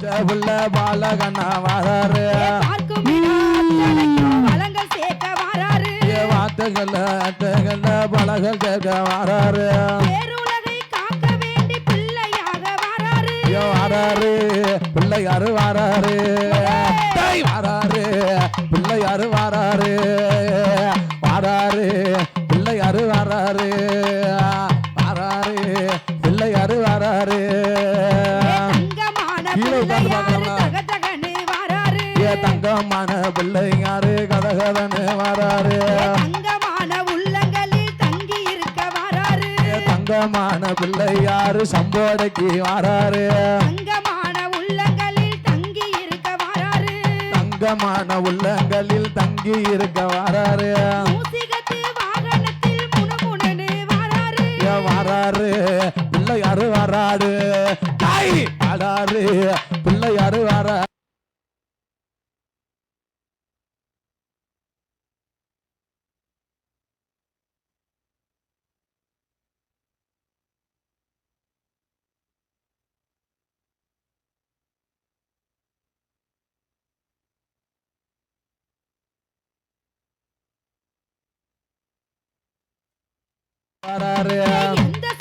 புள்ள பாலகண்ணா வராரு வளங்கள் சேர்க்க வராரு வார்த்தைகள்ல பலகள் சேர்க்க வராரு பேருலகை காக்க வேண்டி பிள்ளையாக வராரு வராரு பிள்ளையாரு வராரு வராரு பிள்ளையாரு வராரு வராரு பிள்ளையாரு வராரு வராரு பிள்ளையாரு வராரு தங்கமான பிள்ளையாரு கதகதன்னு வராரு தங்கமான உள்ளங்களில் தங்கி இருக்க வராரு தங்கமான பிள்ளையாரு சம்போடைக்கு வராரு தங்கமான உள்ளங்களில் தங்கி இருக்க வராரு தங்கமான உள்ளங்களில் தங்கி இருக்க வராரு மூசிகத்து வாகனத்தில் முணுமுணுன்னு வராரு வராரு பிள்ளையாரு வராரு வராரு பிள்ளையாரு வர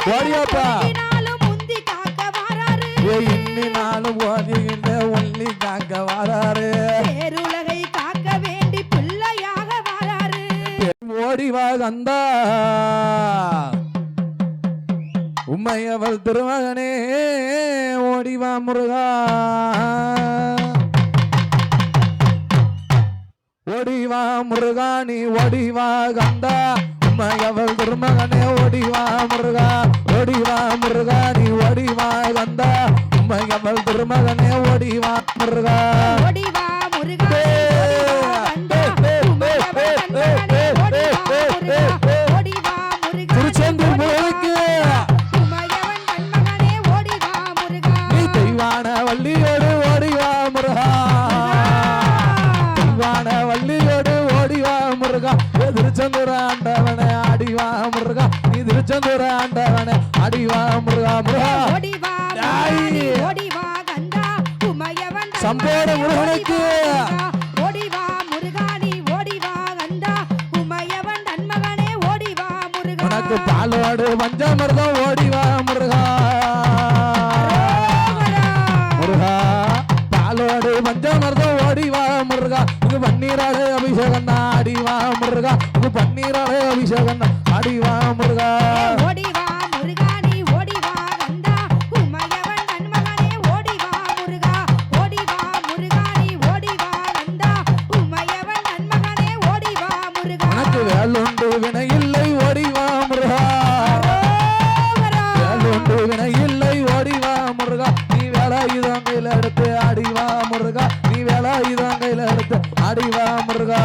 ஓடியாப்பா இன்னி நாளும் ஓடிகின்ற ஒல்லி காக்க வராரு பேருலகை காக்க வேண்டி பிள்ளையாக வராரு ஓடிவா கந்தா உம்மையவள் திருமகனே ஓடிவா முருகா ஓடிவா முருகா நீ ஓடிவா கந்தா உம்மையவள் திருமகனே ஓடிவா முருகா ஓடிவா முருகா நீ ஓடிவா கந்தா உம்மையவள் திருமகனே ஓடிவா முருகா ஓடிவா முருகா திருச்செந்தூர் முருகனுக்கு நீ தெய்வான வள்ளியோடு ஓடிவா முருகா தெய்வான வள்ளியோடு ஓடிவா முருகா திருச்செந்தூர் ஆண்டவனே அடிவா முருகா நீ திருச்செந்தூர் ஆண்டவனே அடிவா முருகா முருகா சம்போட முருகனுக்கு ஓடிவா முருகா நீ ஓடிவா கந்தா உமையவன் தன்மகனே ஓடிவா முருகா உனக்கு பாலோடு பஞ்சமிர்தம் ஓடிவா முருகா முருகா பாலோடு பஞ்சமிர்தம் ஓடிவா முருகா இது பன்னீராடு அபிஷேகம் தான் அடிவா முருகா இது பன்னீராடு அபிஷேகம் தான் அடிவா முருகா ஓடிவா முருகா நீ ஓடிவா கந்தா உமையவன் தன்மகனே ஓடிவா முருகா ஓடிவா முருகா நீ ஓடிவா கந்தா உமையவன் தன்மகனே ஓடிவா முருகா உனக்கு வேலுண்டு வினை இல்லை ஓடிவா முருகா வேலுண்டு வினை இல்லை ஓடிவா முருகா நீ வேலாயுதம் கையில எடுத்து அடிவா முருகா நீ வேலாயுதம் கையில எடுத்து அடிவா முருகா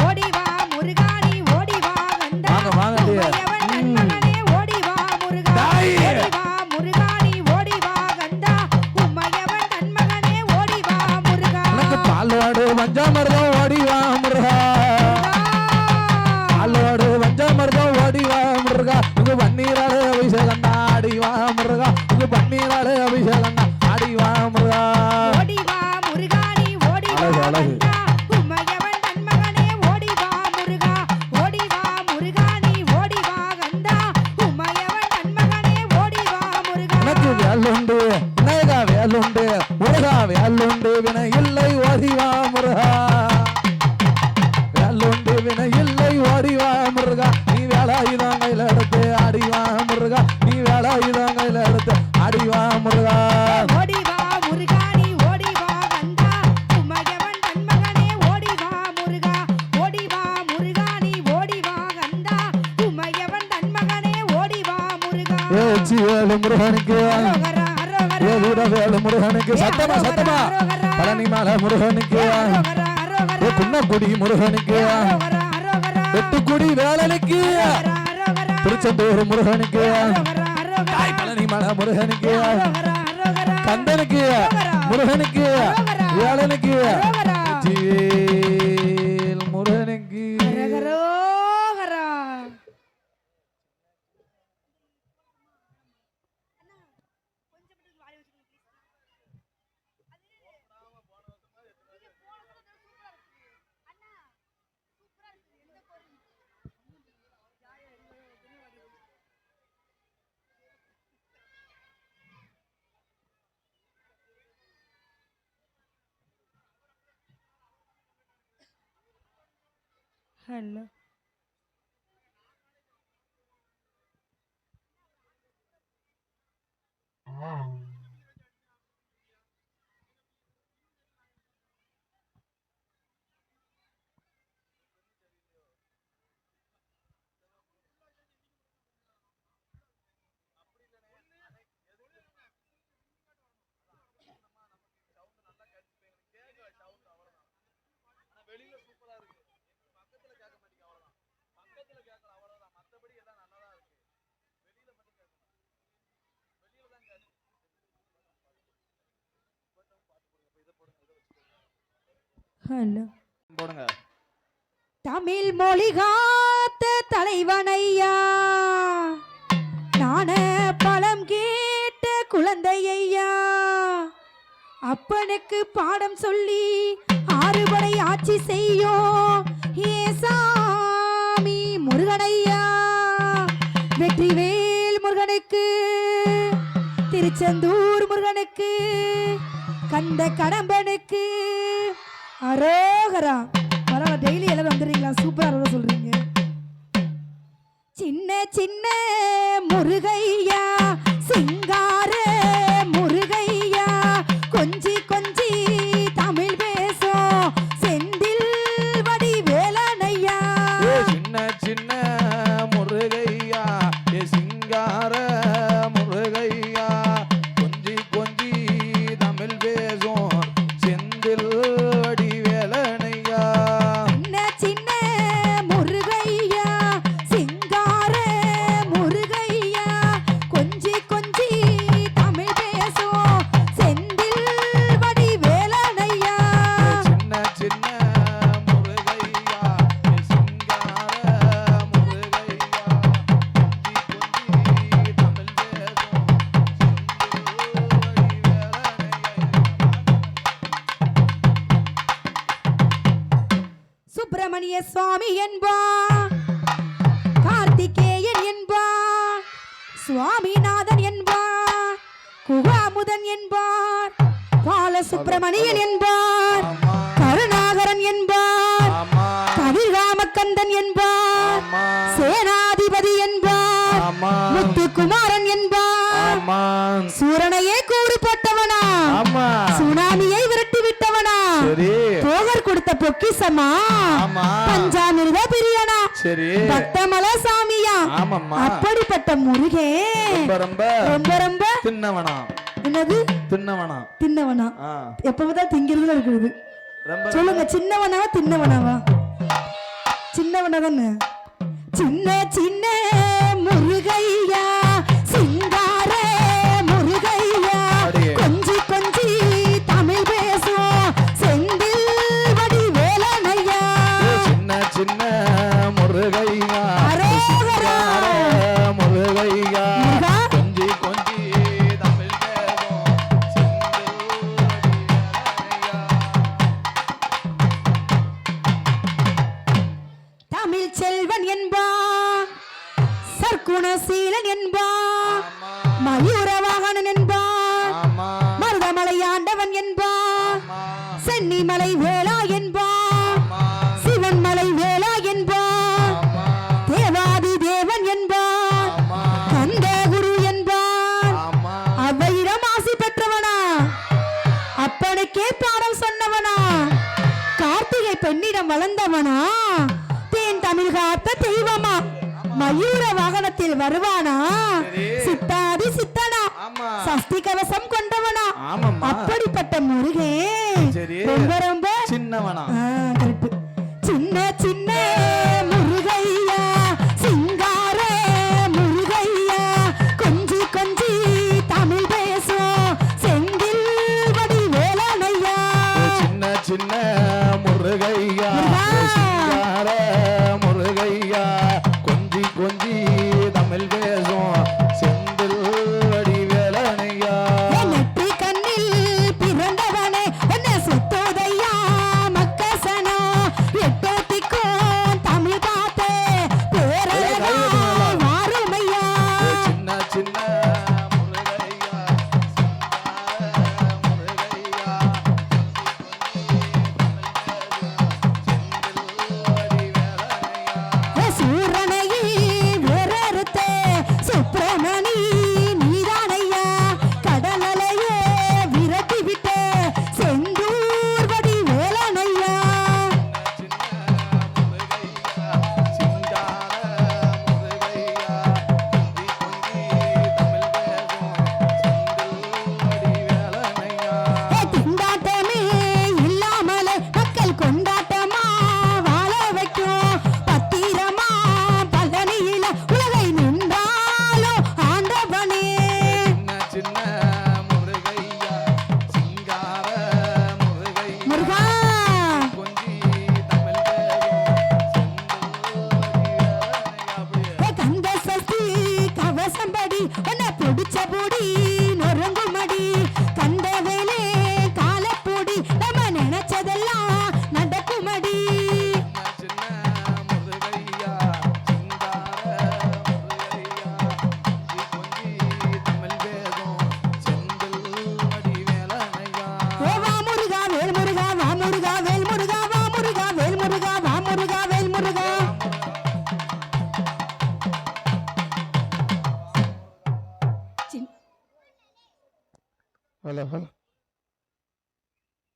ஓடிவா முருகா நீ ஓடிவா கந்தா உமையவன் தன்மகனே ஓடிவா முருகா ஓடிவா முருகா நீ ஓடிவா கந்தா உமையவன் தன்மகனே ஓடிவா முருகா உனக்கு பாலோடு பஞ்சமிர்தம் ஓடிவா முருகா பாலோடு பஞ்சமிர்தம் ஓடிவா முருகா இது பன்னீராடு அபிஷேகம் தான் அடிவா முருகா இது பன்னீராடு அபிஷேகம் தான் அடிவா முருகா ஓடிவா முருகா நீ ஓடிவா கந்தா உமையவன் தன்மகனே ஓடிவா முருகா ஓடிவா முருகா நீ ஓடிவா கந்தா உமையவன் தன்மகனே ஓடிவா முருகா உனக்கு வேலுண்டு விநாயகா வேலுண்டு முருகா வேலுண்டு வினை இல்லை ஓடிவா முருகா வேலுண்டு வினை இல்லை ஓடிவா முருகா நீ வேலாயுதம் கையில எடுத்து அடிவா முருகா நீ வேலாயுதம் கையில எடுத்து அடிவா முருகா ஓடிவா முருகா நீ ஓடிவா கந்தா உமையவன் தன்மகனே ஓடிவா முருகா ஓடிவா முருகா நீ ஓடிவா கந்தா உமையவன் தன்மகனே ஓடிவா முருகா ஏச்சி வேலு முருகனுக்கு அரோகரா அரோகரா வீர வேலு முருகனுக்கு சத்தமா சத்தமா பழனிமலை முருகனுக்கு அரோகரா அரோகரா குன்னக்குடி முருகனுக்கு அரோகரா அரோகரா வெட்டுக்குடி வேலனுக்கு அரோகரா திருச்செந்தூர் முருகனுக்கு அரோகரா அரோகரா பழனிமலை முருகனுக்கு அரோகரா அரோகரா கந்தனுக்கு முருகனுக்கு வேலனுக்கு முருகனுக்கு அரகரோகரா ஹலோ ஹலோ போடுங்க. தமிழ் மொழி காத்த தலைவனையா நான பழம் கேட்ட குழந்தையா அப்பனுக்கு பாடம் சொல்லி ஆறுபடை ஆட்சி செய்யும் ஏசாமி முருகனையா வெற்றிவேல் முருகனுக்கு திருச்செந்தூர் முருகனுக்கு கண்ட கடம்பனுக்கு அரோகரா பரவாயில்ல டெய்லி எல்லாம் வந்துடுறீங்களா சூப்பரா அரோகரா சொல்றீங்க சின்ன சின்ன முருகையா சிங்கார முருகையா கொஞ்சி கொஞ்சி தமிழ் பேசும் செந்தில் வடி வேலனையா சின்ன சின்ன முருகையா சிங்கார முருகையா கொஞ்சி கொஞ்சி தமிழ் பேசும் செந்தில் வடி வேலனையா சின்ன சின்ன முருகையா சிங்கார முருகையா கொஞ்சி கொஞ்சி தமிழ் பேசும் செந்தில் வடி வேலனையா சின்ன சின்ன முருகையா சிங்கார முருகையா கொஞ்சி கொஞ்சி தமிழ் பேசும் செந்தில் வடி வேலனையா சுப்பிரமணிய சுவாமி என்பார் கார்த்திகேயன் என்பார் சுவாமிநாதன் என்பார் குகாமுதன் என்பார் பாலசுப்பிரமணியன் என்பார் ஆமா கருணாகரன் என்பார் ஆமா கதிர்காமக்கந்தன் என்பார் ஆமா சேனாதிபதி என்பார் ஆமா முத்துக்குமாரன் என்பார் ஆமா சூரனையே கூறு போட்டவனா ஆமா சுனாமியை விரட்டி விட்டவனா சரி போகர் கொடுத்த பொக்கிசமா ஆமா பஞ்சாமிர்த பிரியனா சரி பக்தமல சாமியா ஆமாம்மா அப்படிப்பட்ட முருகே ரொம்ப ரொம்ப ரொம்ப ரொம்ப தின்னவனா என்னது தின்னவனா தின்னவனா ஆ எப்பதான் திங்கிறதுல இருக்குது ரொம்ப சொல்லுங்க சின்னவனாவா தின்னவனாவா சின்னவனா தானே சின்ன சின்ன முருகையா சிங்கார முருகையா அடியே. கொஞ்சி கொஞ்சி தமிழ் பேசும் செந்தில் வடி வேலனையா சின்ன சின்ன முருகையா அரோகரா. முருகையா முருகா. கொஞ்சி கொஞ்சி தமிழ் பேசும் செந்தில் தமிழ் செல்வன் என்பார் சர்க்குணசீலன் என்பார் ஆமா மயூரவாகனன் என்பார் ஆமா மருதமலை ஆண்டவன் என்பார் ஆமா சென்னிமலை வேளா என்பார் ஆமா சிவன்மலை வேளா என்பார் ஆமா தேவாதி தேவன் என்பார் ஆமா கந்த குரு என்பார் ஆமா அவ்வையிடம் ஆசி பெற்றவனா அப்பனுக்கே பாடம் சொன்னவனா கார்த்திகை பெண்ணிடம் வளர்ந்தவனா தேன் தமிழ் காத்த தெய்வமா மயூர வாகனத்தில் வருவானா சரி. சித்தாதி சித்தனா ஆமா சஷ்டி கவசம் கொண்டவனா ஆமாம்மா அப்படிப்பட்ட முருகே சரி. ரொம்ப ரொம்ப சின்னவனா கரெக்ட் சின்ன சின்ன முருகையா சிங்கார முருகையா கொஞ்சி கொஞ்சி தமிழ் பேசும் செந்தில் வடி வேலனையா சின்ன சின்ன முருகையா முருகா. சிங்கார முருகையா கொஞ்சி கொஞ்சி தமிழ் பேசும் செந்தில் வடி வேலனையா என் நெற்றி கண்ணில் பிறந்தவனே என்ன சுத்தோதையா மக்கசனோ எட்டோத்திக்கும் தமிழ்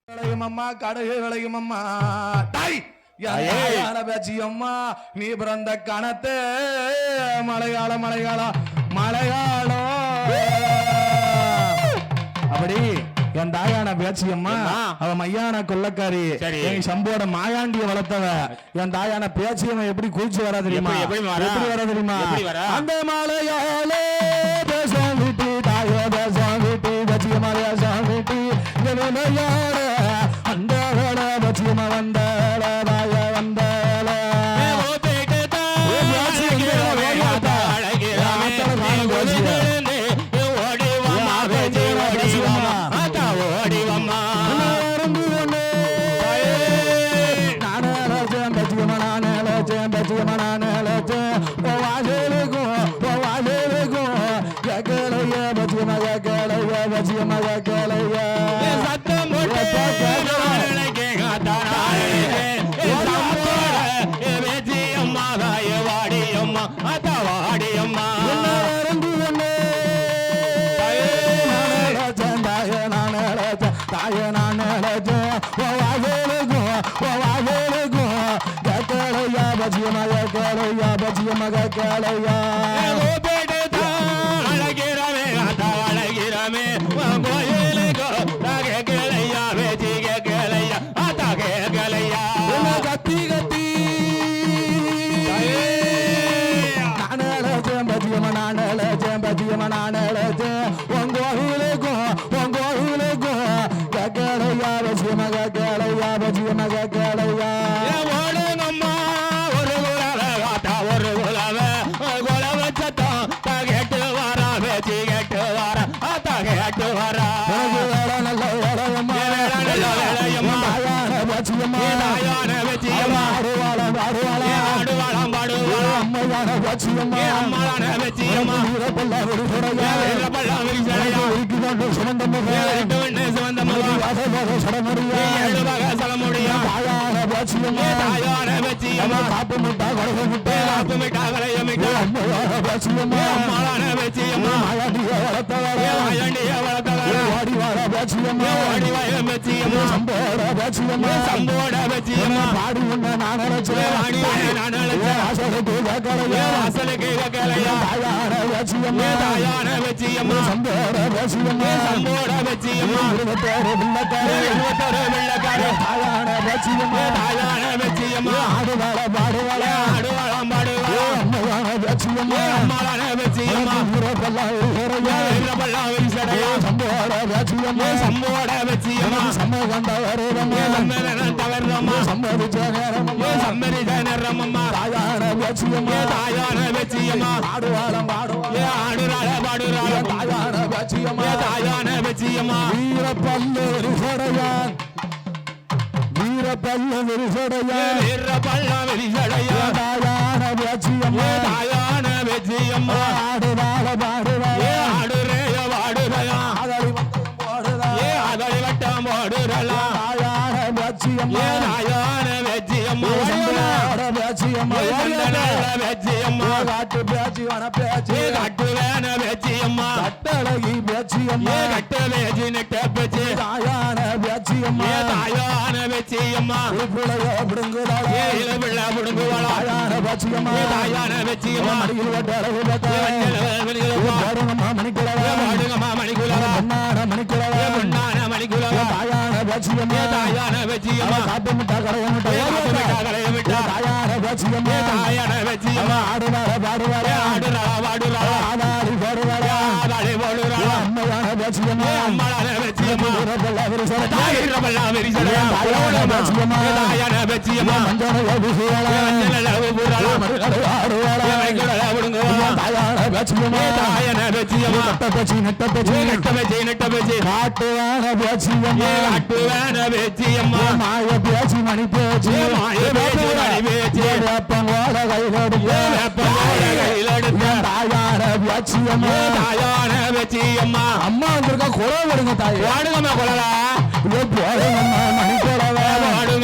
விளையும் அம்மா கடுகு விளையும் அம்மா தாய் யாரான பேச்சு அம்மா நீ பிறந்த கணத்து மலையாளம் மலையாளம் மலையாளம் அப்படி என் தாயான பேச்சு அம்மா அவ மையான கொள்ளக்காரி என் சம்போட மாயாண்டிய வளர்த்தவ என் தாயான பேச்சியம்மா எப்படி குளிச்சு வரா தெரியுமா எப்படி வர தெரியுமா அந்த மலையாளே தேசம் விட்டு தாயோ தேசம் விட்டு பேச்சியம்மா தேசம் விட்டு மலையாள அந்த பேச்சியம்மா வந்த அம்மா வந்திருக்கா குளம் விடுங்க தாய் வாடுங்கம்மா குளலா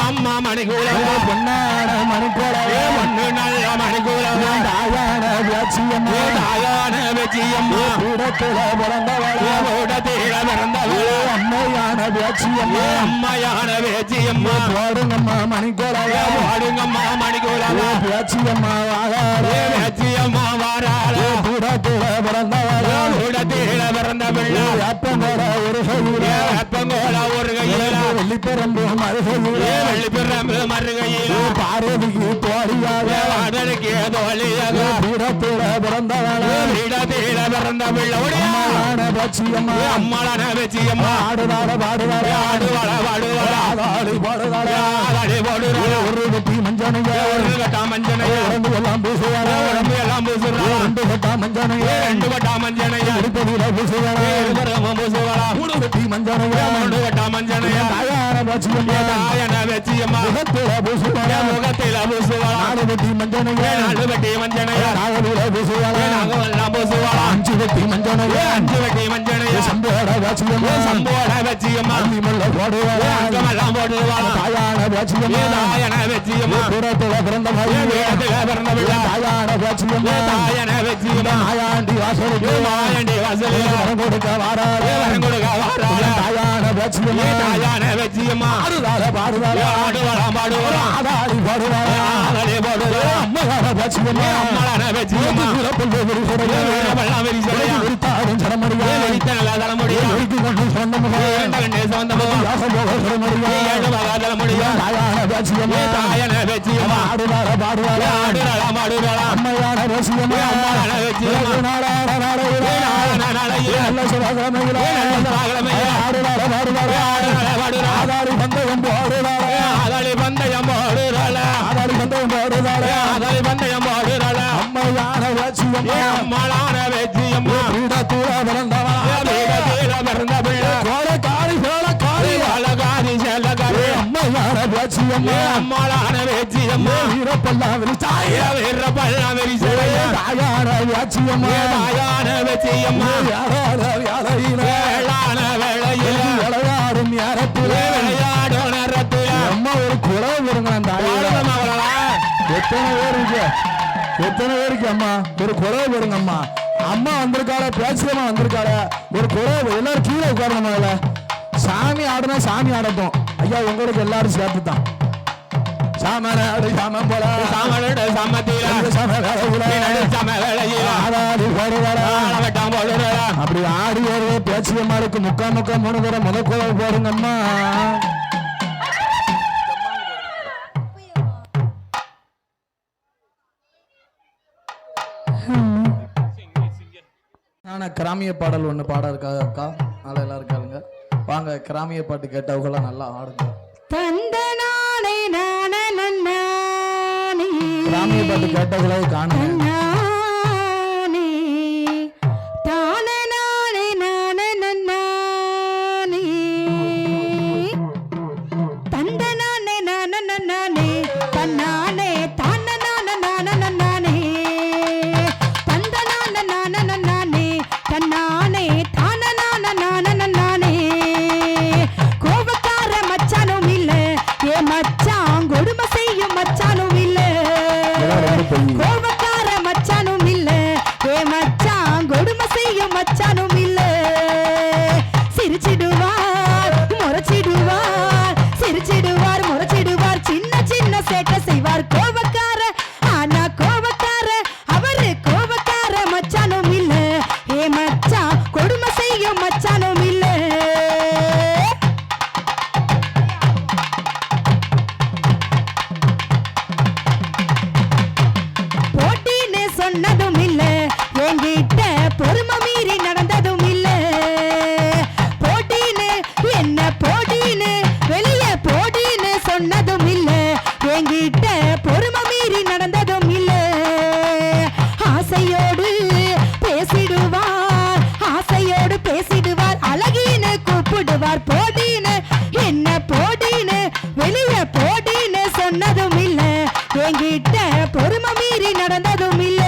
அம்மா மணிக்கூட பொன்னாட மணிக்கூட மண்ணு நல்ல மணிக்கூட தாயான பேச்சியம்மா தாயான பேச்சியம்மா கூடத்துல பிறந்தவள கூடத்தில பிறந்தவள அம்மையான பேச்சியம்மா அம்மையான பேச்சியம்மா பாடுங்கம்மா மணிக்கோலைய பாடுங்கம்மா மணிக்கோலைய பேச்சியம்மா வாழாளே பேச்சியம்மா வாராளே கூடத்துல பிறந்தவள கூடத்தில பிறந்த பிள்ளை அப்பங்கோட ஒரு கையில அப்பங்கோட ஒரு கையில வெள்ளிப்பெரம்பு மறுகையில வெள்ளிப்பெரம்பு மறுகையில பார்வதிக்கு தோழியாக அதற்கு தோழியாக கூடத்துல பிறந்தவள இடத்தில பிறந்த பிள்ளை அம்மாளான பேச்சியம்மா அம்மாளான பேச்சியம்மா ஆடுவாட பாடுவாட ஆடுவாட பாடுவாட ஆடாளி பாடுவாட ஆடாளி பாடுவாட ஒரு கட்டி மஞ்சனைய ஒரு கட்டா மஞ்சனைய உடம்பு எல்லாம் பூசுவாட உடம்பு எல்லாம் பூசுறா ரெண்டு கட்டா மஞ்சனைய ரெண்டு கட்டா மஞ்சனைய திருப்பதியில பூசுவாட இருபுறமும் பூசுவாடா மூணு கட்டி மஞ்சனைய ரெண்டு கட்டா மஞ்சனைய தாயான பேச்சியம்மா தாயன பேச்சியம்மா முகத்தில பூசுவாட முகத்தில பூசுவாடா நாலு கட்டி மஞ்சனைய நாலு கட்டி மஞ்சனைய நாகவில பூசுவாட நாகவெல்லாம் பூசுவாடா அஞ்சு கட்டி மஞ்சனைய அஞ்சு கட்டி மஞ்சனைய சம்போட பேச்சியம்மா சம்போட பேச்சியம்மா அள்ளிமல்ல போடுவாட அங்கமெல்லாம் போடுவாடா தாயான பேச்சியம்மா தாயன பேச்சியம்மா கூடத்துல பிறந்த பையன் வீரத்துல பிறந்த பிள்ளை தாயான பேச்சியம்மா தாயன பேச்சியம்மா ஆயாண்டி வாசலுக்கு மாயண்டி வாசலில் வரம் கொடுக்க வாராளே வரம் கொடுக்க வாராளே தாயான பேச்சியம்மா தாயான பேச்சியம்மா ஆடுதால பாடுதால ஆடுவாடா பாடுவாடா ஆடாடி பாடுவாள ஆடலே பாடுவாடா அம்மையான பேச்சியம்மா அம்மாளான பேச்சியம்மா புள்ளி விரிசடையா வீரவெல்லாம் விரிசடையா விரித்தாடும் சரமடியா வெளித்தனல தலைமுடியா ஒழுக்கு கொண்டு சொந்தமுக கண்டே சொந்தமுக யாசம் போக சரமடியா ஏழுமகா தலைமுடியா தாயான பேச்சியம்மா தாயன பேச்சியம்மா ஆடுதால பாடுவாள ஆடுறாளா மாடுறாளா அம்மையான பேச்சியம்மா அம்மாளான பேச்சியம்மா நாடாட நாடையில நாளையே நல்ல சுபகிழமையில ஆடுதால பாடுவாள பாடுறா ஆதாரி பந்தயம் போடுவாள ஆதாளி பந்தயம் போடுறாள ஆதாரி பந்தயம் போடுவாள ஆதாளி பந்தயம் போடுறாள அம்மையான பேச்சியம்மா அம்மாளான பேச்சியம்மா பீடத்தூர பிறந்தவா வீரத்தீர பிறந்த பிள்ளை கோலக்காரி கோலக்காரி அழகாரி செல்லகாரி அம்மையான பேச்சியம்மா அம்மாளான பேச்சியம்மா வீரப்பெல்லாம் விரிச்சாய வீரப்பெல்லாம் விரிசடைய தாயான பேச்சியம்மா தாயான பேச்சியம்மா யாரால வேலையில வேளான வேளையில விளையாடும் நேரத்தில் விளையாடும் நேரத்தில் அம்மா ஒரு குறவு வருங்க அந்த எத்தனை பேர் இருக்கு எத்தனை பேருக்கு அம்மா ஒரு குறவு வருங்க அம்மா அம்மா வந்திருக்காள பேச்சியம்மா வந்திருக்காள ஒரு குறவு எல்லாரும் கீழே உட்காரணும் முதல்ல சாமி ஆடுனா சாமி ஆடட்டும் ஐயா உங்களுக்கு எல்லாரும் சேர்த்து தான் சாமனாடு சாமம் போல சாமனோட சம்மத்தில சம வேலையில சம வேளையில ஆடாடி போடுவாரா வெட்டாம் போடுறா அப்படி ஆடி வருது பேச்சியம்மாளுக்கு முக்கா முக்கா மூணு தடவை முத குறவு போடுங்கம்மா நான் கிராமிய பாடல் ஒன்று பாட இருக்காது அக்கா நல்லா எல்லாம் இருக்காளுங்க வாங்க கிராமிய பாட்டு கேட்டவங்களாம் நல்லா ஆடுங்க தந்தனானே நானே நன்னானே கிராமிய பாட்டு கேட்டவங்களே காணுங்க நானே தானே நானே நானே நன்னானே தந்தனானே நானே நன்னானே தன்னானே தானே நானே நானே நன்னானே தந்தனானே நானே நன்னானே தன்னானே தானே நானே நானே நன்னானே கோபக்கார மச்சானும் இல்ல ஏ மச்சான் கொடுமை செய்யும் மச்சானும் இல்ல கோபக்கார மச்சானும் இல்ல ஏ மச்சான் கொடுமை செய்யும் மச்சானும் இல்ல சிரிச்சிடுவார் முறைச்சிடுவார் சிரிச்சிடுவார் முறைச்சிடுவார் சின்ன சின்ன சேட்டை செய்வார் கோபக்கார ஆனா கோபக்கார அவரு கோபக்கார மச்சானும் இல்ல ஏ மச்சான் கொடுமை செய்யும் மச்சானும் இல்ல போட்டின்னு சொன்னதும் இல்ல என்கிட்ட பொறுமை மீறி நடந்ததும் இல்ல போட்டின்னு என்ன போட்டின்னு வெளிய போட்டின்னு சொன்னதும் இல்ல என்கிட்ட பொறுமை மீறி நடந்ததும் இல்ல ஆசையோடு பேசிடுவார் ஆசையோடு பேசிடுவார் அழகின்னு கூப்பிடுவார் போட்டின்னு என்ன போட்டின்னு வெளிய போட்டின்னு சொன்னதும் இல்ல என்கிட்ட பொறுமை மீறி நடந்ததும் இல்ல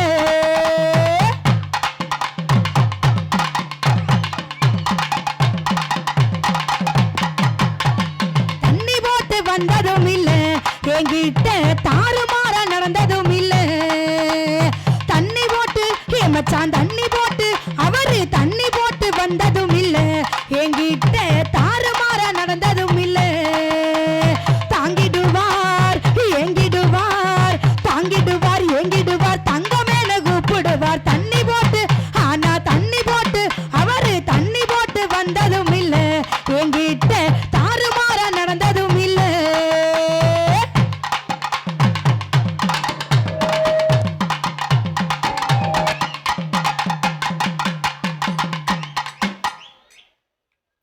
தண்ணி போட்டு வந்ததும் இல்ல என்கிட்ட தாறுமாற நடந்ததும் இல்ல தண்ணி போட்டு மச்சான் தண்ணி போட்டு அவரு தண்ணி போட்டு வந்ததும் இல்ல என்கிட்ட தாறுமாற நடந்ததும் இல்ல தாங்கிடுவார் எங்கிடுவார் தாங்கிடுவார் எங்கிடுவார் தங்க மேல கூப்பிடுவார் தண்ணி போட்டு ஆனா தண்ணி போட்டு அவரு தண்ணி போட்டு வந்ததும் இல்ல என்கிட்ட தாறுமாற நடந்ததும் இல்ல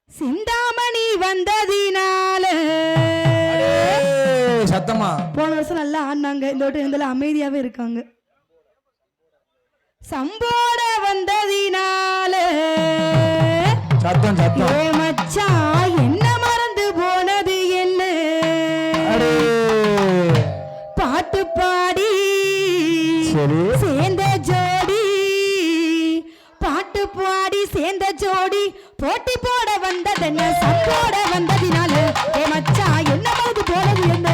சிந்தாமணி வந்ததினால சத்தமா போன வருஷம் நல்லா ஆடினாங்க இந்த வட்டம் இருந்தாலும் அமைதியாவே இருக்காங்க சம்போட வந்ததினால சத்தம் சத்தம் ஏ மச்சான் என்ன மறந்து போனது என்ன பாட்டு பாடி சரி சேர்ந்த ஜோடி பாட்டு பாடி சேர்ந்த ஜோடி போட்டி போட வந்ததென்ன சம்போட வந்ததினால ஏ மச்சான் என்ன மறந்து போனது என்ன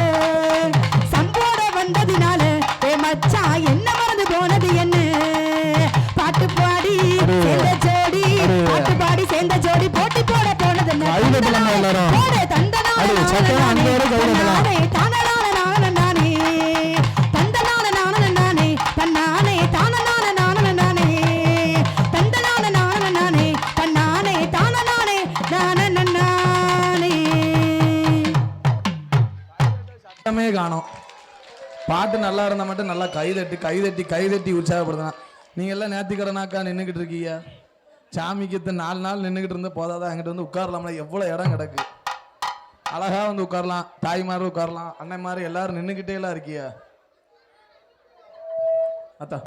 சம்போட வந்ததினால ஏ மச்சான் என்ன மறந்து போனது என்ன பாட்டு பாடி சேர்ந்த ஜோடி பாட்டு பாடி சேர்ந்த ஜோடி போட்டி போட போனது என்ன போட தந்தனாலே தானனால நானே நானே தந்தனால நானே நானே தன்னானே தானனால நானே நானே தந்தனால நானே நானே தன்னானே தானனானே நானே நானே சத்தமே காணோம் பாட்டு நல்லா இருந்தா மட்டும் நல்லா கைதட்டி உற்சாகப்படுத்தலாம் நீங்க எல்லாம் நேத்திக்கடனாக்கா நின்றுக்கிட்டு இருக்கீங்க சாமிக்கு 4 நாள் நின்றுக்கிட்டு இருந்த போதாதான் அங்கிட்ட வந்து உட்காரலாம்ல எவ்வளவு இடம் கிடக்கு அழகா வந்து உட்காரலாம் தாய்மாரு உட்காரலாம் அண்ணன் மாதிரி எல்லாரும் நின்றுக்கிட்டே எல்லாம் இருக்கியா அத்தா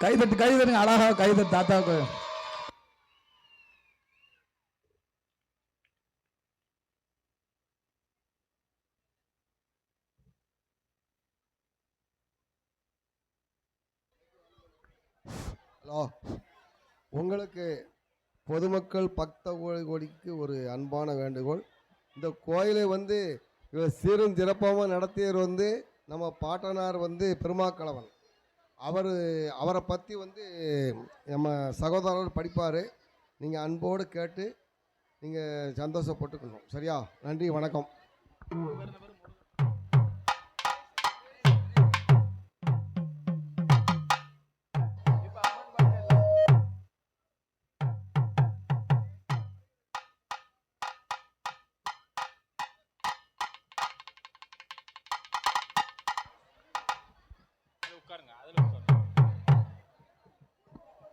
கைதட்டுங்க அழகா கைதட்டு தாத்தாவுக்கு ஹலோ உங்களுக்கு பொதுமக்கள் பக்த கோடிக்கு ஒரு அன்பான வேண்டுகோள் இந்த கோயிலை வந்து இவர் சீரும் சிறப்பாக நடத்தியவர் வந்து நம்ம பாட்டனார் வந்து பெருமாக்கலவன் அவரை பற்றி வந்து நம்ம சகோதரர் படிப்பார் நீங்கள் அன்போடு கேட்டு நீங்கள் சந்தோஷப்பட்டுக்கணும் சரியா நன்றி வணக்கம்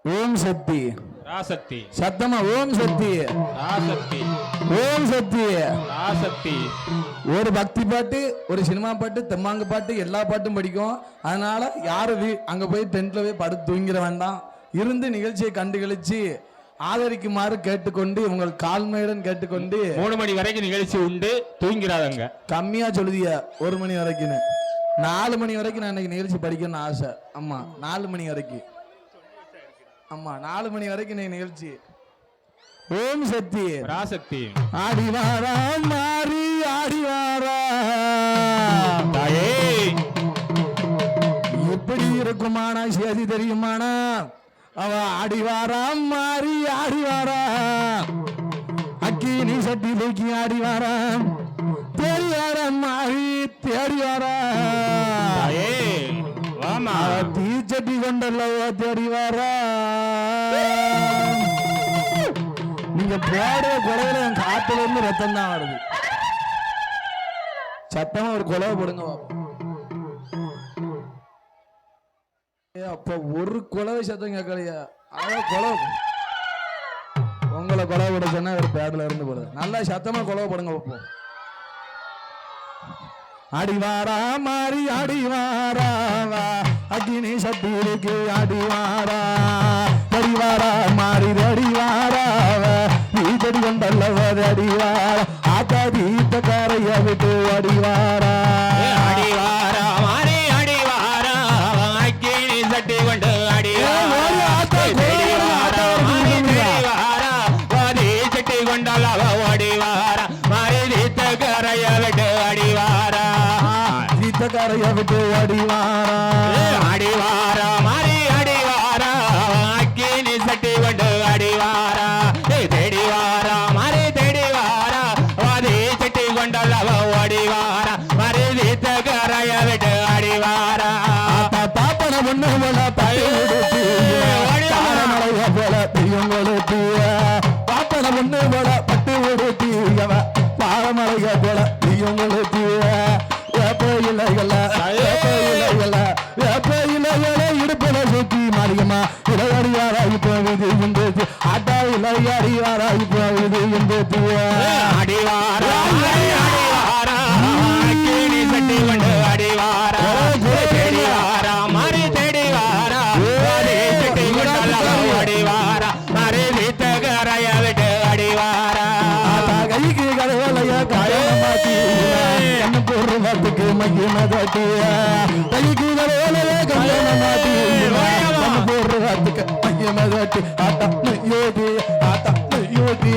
ஓம் சக்தி ராசக்தி சத்தமா ஓம் சக்தி ராசக்தி ஓம் சக்தி ராசக்தி ஒரு பக்தி பாட்டு ஒரு சினிமா பாட்டு தெம்மாங்கு பாட்டு எல்லா பாட்டும் படிக்கும் அதனால யாரும் அங்க போய் டென்ட்ல போய் படுத்து தூங்கிட வேண்டாம் இருந்து நிகழ்ச்சியை கண்டு கழிச்சு ஆதரிக்குமாறு கேட்டுக்கொண்டு உங்கள் கால்மையுடன் கேட்டுக்கொண்டு 3 மணி வரைக்கும் நிகழ்ச்சி உண்டு தூங்கிறாதங்க கம்மியா சொல்லுதியா 1 மணி வரைக்கும் 4 மணி வரைக்கும் நான் இன்னைக்கு நிகழ்ச்சி படிக்கணும்னு ஆசை ஆமா 4 மணி வரைக்கும் ஆமா 4 மணி வரைக்கும் நிகழ்ச்சி ஓம் சக்தி ராசக்தி ஆடிவாரா மாறி ஆடிவாரா தாயே எப்படி இருக்குமானா சேதி தெரியுமானா அவ ஆடிவாரா மாறி ஆடிவாரா அக்கினி சட்டி தூக்கி ஆடிவாரா தேடிவாரா மாறி தேடிவாரா தாயே வாமா தீச்சட்டி கொண்டல்லவோ தேடிவாரா நீங்க போடுற கொலையில என் காத்துல இருந்து ரத்தம் தான் வருது சத்தமா ஒரு கொலை போடுங்க அப்ப ஒரு கொலவை சத்தம் கேட்கலையா கொலை உங்களை கொலை போட சொன்னா ஒரு பேட்ல இருந்து போடுது நல்லா சத்தமா கொலை போடுங்க வைப்போம் அடிவாரா மாறி அடிவாரா அக்னி சட்டிக்கு அடிவாரா அடிவாரா மாறி அடிவாரா வீட்டடி கொண்டல்லவது அடிவாரா ஆத்தா தீத்த காரைய விட்டு அடிவாரா அடிவாரா மாறி அடிவாரா அக்கினி சட்டி கொண்டு அடிவாரா சட்டி கொண்டல்லவ அடிவாரா மாறி தீத்த காரைய விட்டு அடிவாரா தீத்த கரைய விட்டு அடிவாரா அடிவாரா மாறி அடிவாரா அக்கினி சட்டி கொண்டு அடிவாரா தேடி வாரா மாறி தேடி வாரா வாதி சட்டி கொண்டல்லவ அடிவாரா மாறி தீத்த கரைய விட்டு அடிவாரா பாப்பன ஒண்ணு போல மலைய போல பெரியவங்களுக்கு பாப்பன ஒண்ணு போல பட்டு உடுத்தி பாலமலைய போல பெரியவங்களுக்கு இடுப்பட சுத்தி மாறியம்மா இளையடியாராய் போகுது என்று ஆட்டா இளையடியாராய் போகுது என்று அடிவாரா அடிவாரா அக்கினி சட்டி கொண்டு அடிவாரா தேடி வாரா மாறி தேடி வாரா வாதி சட்டி கொண்டல்லவ அடிவாரா மாறி தீத்த கரைய விட்டு அடிவாரா கைக்கு கதவலைய காயமாட்டி கண்ணு போடுறதுக்கு மையமதாட்டிய கைக்கு கதவலைய கல்யாணமாட்டி கண்ணு போடுறதுக்கு மையமதாட்டி ஆட்டா யோதி ஆட்டா யோதி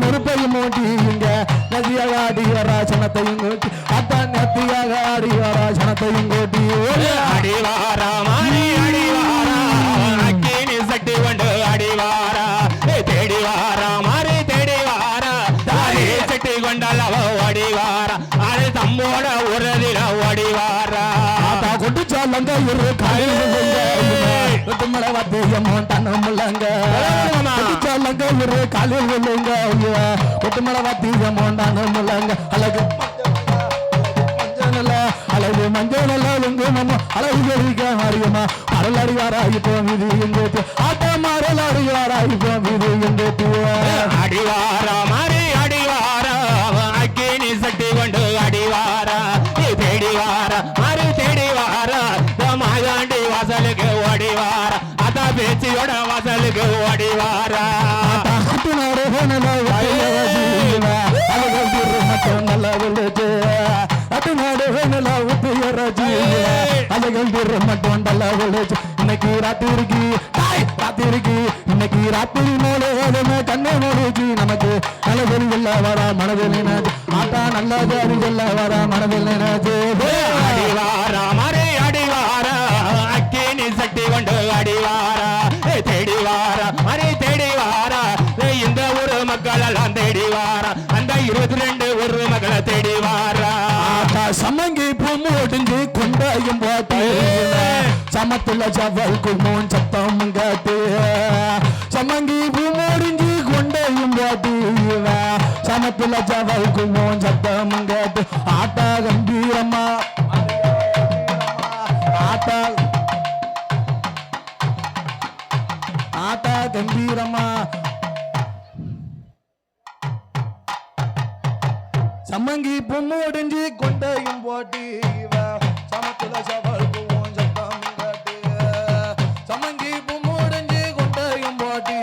நெருப்பையும் மூட்டி இங்க நதியாக ஆடி வராசனத்தையும் கூட்டி ஆட்டா நதியாக ஆடி வராசனத்தையும் கூட்டி அடிவாரா மாறி அடிவாரா அக்கினி சட்டி கொண்டு அடிவாரா தேடி வாரா மாறி தேடி வாரா தாரி சட்டி கொண்டல்லவ அடிவாரா அது தம்மோட உறதில அடிவாரா கொண்டு சாலங்க இரு காலில் மலை வாத்தியமோ தன்னமுள்ளங்க சாலங்க இரு காலில் விழுங்க ஒட்டுமலை வாத்தியமோ தன்னமுள்ளங்க அழகு அழகு மஞ்சள் குங்குமம் அழகு தெரிவிக்க மாறியம்மா அருளடிவாராய் போகுது என்று ஆட்டா மரலடிவாராய் போகுது என்று அடிவாரா மாறி அடிவாரா அக்கினி சட்டி கொண்டு அடிவாரா தேடி வாரா மாறி தேடி வாரா மாயாண்டி வாசலுக்கு ஓடிவாரா அத்தா பேச்சியோட வாசலுக்கு ஓடிவாரா நல்ல விழுச்சு அட்டுநாடு நல்லா ஊத்துயராச்சு அழகல் தீர மட்டும் நல்லா விழுச்சு இன்னைக்கு ராத்திரிக்கு இன்னைக்கு ராத்திரி மேலே கண்ணை மூடிச்சு நமக்கு நல்லது இல்ல வரா மனதில் நினைச்சு ஆட்டா நல்லது அறிவில்ல வரா மனதில் நினைச்சு அடிவாரா மாறி அடிவாரா அக்கினி சட்டி கொண்டு அடிவாரா தேடி வாரா மாறி தேடி வாரா இந்த ஒரு மக்கள் எல்லாம் தேடி வாரா அந்த 22 ஒரு மக்களை தேடி வாரா சமங்கி பூமு ஒடிஞ்சு கொண்டாயும் போட்டு சமத்துல சவல்கு மோன் சத்தம் காட்டு சமங்கி பூமு ஒடிஞ்சு கொண்டாயும் போட்டு சமத்துல சவல்கு மோன் சத்தம் காட்டு ஆட்டா கம்பீரமா ஆட்டா கம்பீரமா சமங்கி பொம்மு ஒடிஞ்சு கொண்டையும் போட்டி சமத்துல சவல்கு சத்தம் காட்டு சமங்கி பொம்மு ஒடிஞ்சு கொண்டையும் போட்டி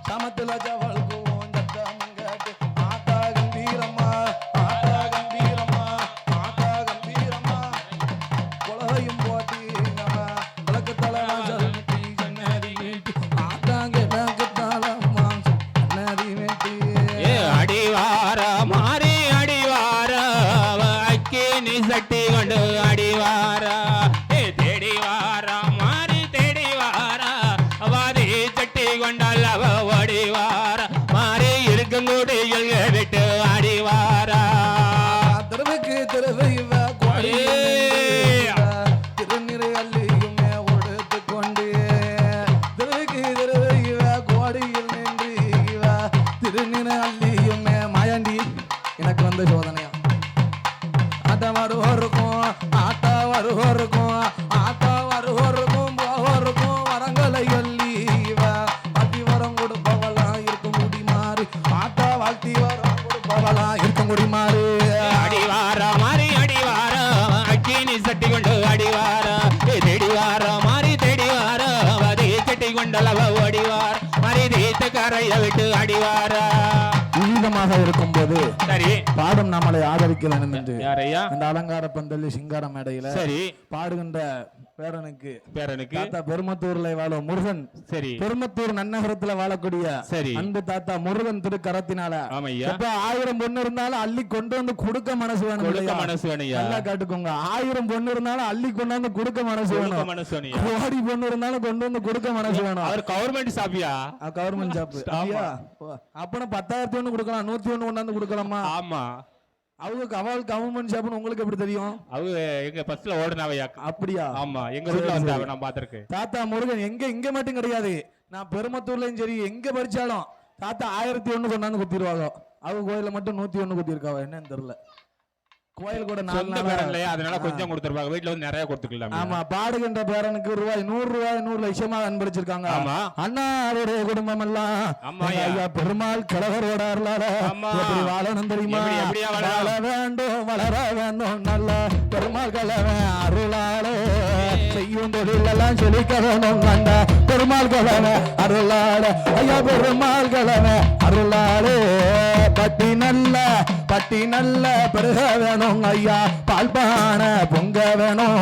சமத்துல சவல்கு சத்தம் காட்டு ஆட்டா கம்பீரமா குலவையும் போட்டி விளக்கு தலை கண்ணாடி வீட்டி ஆட்டாங்க கண்ணாடி வீட்டி அடிவாரா மாறி அடிவாரா அக்கினி சட்டி கொண்டு அடிவாரா தேடி வாரா மாறி தேடி வாரா வாதி சட்டி கொண்டல்லவ அடிவாரா மாறி இருக்குங்குடியில் விட்டு அடிவாரா தெருவுக்கு தெருவு திருநிறை அள்ளியுமே ஒடுத்து கொண்டு தெருவுக்கு தெருவு கோடியில் நின்று திருநிறை அள்ளியுமே மாயாண்டி எனக்கு வந்த சோதனையா ஆட்டா வருவோருக்கும் போவோருக்கும் வரங்களை அள்ளி வாழ்த்தி வரம் கொடுப்பவளா இருக்கும் முடி மாறி ஆட்டா வாழ்த்தி வரம் கொடுப்பவளா இருக்கும் முடி மாறி அடிவாரா மாறி அடிவாரா அக்கினி சட்டி கொண்டு அடிவாரா தேடி வாரா மாறி தேடி வாரா வாதி சட்டி கொண்டல்லவ அடிவார் மாறி தீத்த கரைய விட்டு அடிவாரா உயிரமாக இருக்கும்போது சரி பாடும் நம்மளை ஆதரிக்கல என்று யாரையா இந்த அலங்கார பந்தல்லி சிங்கார மேடையில சரி பாடுகின்ற பேரனுக்கு தாத்தா பெருமத்தூர்ல வாழும் முருகன். சரி. பெருமத்தூர் நன்னகரத்துல வாழக்கூடிய சரி அன்பு தாத்தா முருகன் திருக்கரத்தினால எப்ப 1000 பொண்ணு இருந்தாலும் அள்ளி கொண்டு வந்து கொடுக்க மனசு வேணும். நல்லா காட்டுக்கோங்க. 1000 பொண்ணு இருந்தாலும் அள்ளி கொண்டு வந்து கொடுக்க மனசு வேணும். கோடி பொண்ணு இருந்தாலும் கொண்டு வந்து கொடுக்க மனசு வேணும். அவர் கவர்மெண்ட் ஷாப்பியா? Government shop. அப்பனா 10,000 ஒண்ணு கொடுக்கலாம், 101 கொண்டாந்து கொடுக்கலாமா? ஆமா. அவளுக்கு கவர்மெண்ட் ஷாப்னு உங்களுக்கு எப்படி தெரியும்? அவங்க எங்க பஸ்ல ஓடுனாவையா? அப்படியா? ஆமா, எங்க வீட்ல வந்தாவ நான் பாத்திருக்கேன். தாத்தா முருகன் இங்க மட்டும் கிடையாது, நான் பெருமத்தூர்லயும் சரி எங்க படிச்சாலும் தாத்தா 1001 கொண்டாந்து குத்திடுவாங்க. அவங்க கோயில மட்டும் 101 குத்திருக்காவ, என்னன்னு தெரியல. கோயில் கூட 4 பேரன்லையா, அதனால கொஞ்சம் கொடுத்துருப்பாங்க. வீட்டுல வந்து நிறைய கொடுத்துக்கலாம். ஆமா, பாடுகின்ற பேரனுக்கு ரூபாய் 100 லட்சமா அன்பளிச்சிருக்காங்க. அண்ணா அவருடைய குடும்பம் எல்லாம் ஐயா பெருமாள் கலவரோட எப்படி வாழணும் தெரியுமா? வாழ வேண்டும், வளர வேண்டும், நல்ல பெருமாள் கலவன் அருளாளே செய்யும் தொழில் எல்லாம் செழிக்க வேணும். அந்த பெருமாள் கலவன் அருளாளே, ஐயா பெருமாள் கலவன் அருளாளே பட்டி நல்ல பெருக வேணும் ஐயா, பால்பான பொங்க வேணும்,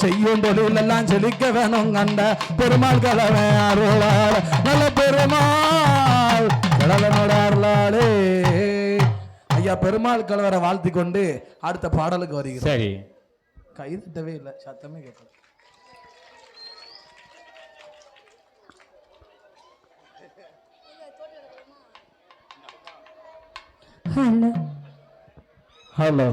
செய்யும் தொழில் எல்லாம் செழிக்க வேணும். அந்த பெருமாள் கலவன் அருளாளே, நல்ல பெருமாள் கலவனோட அருளாளே. ஐயா பெருமாள் கலவரை வாழ்த்தி கொண்டு அடுத்த பாடலுக்கு வருகிறோம். சரி. கைதட்டவே இல்லை, சத்தமே கேட்கல. Hello hello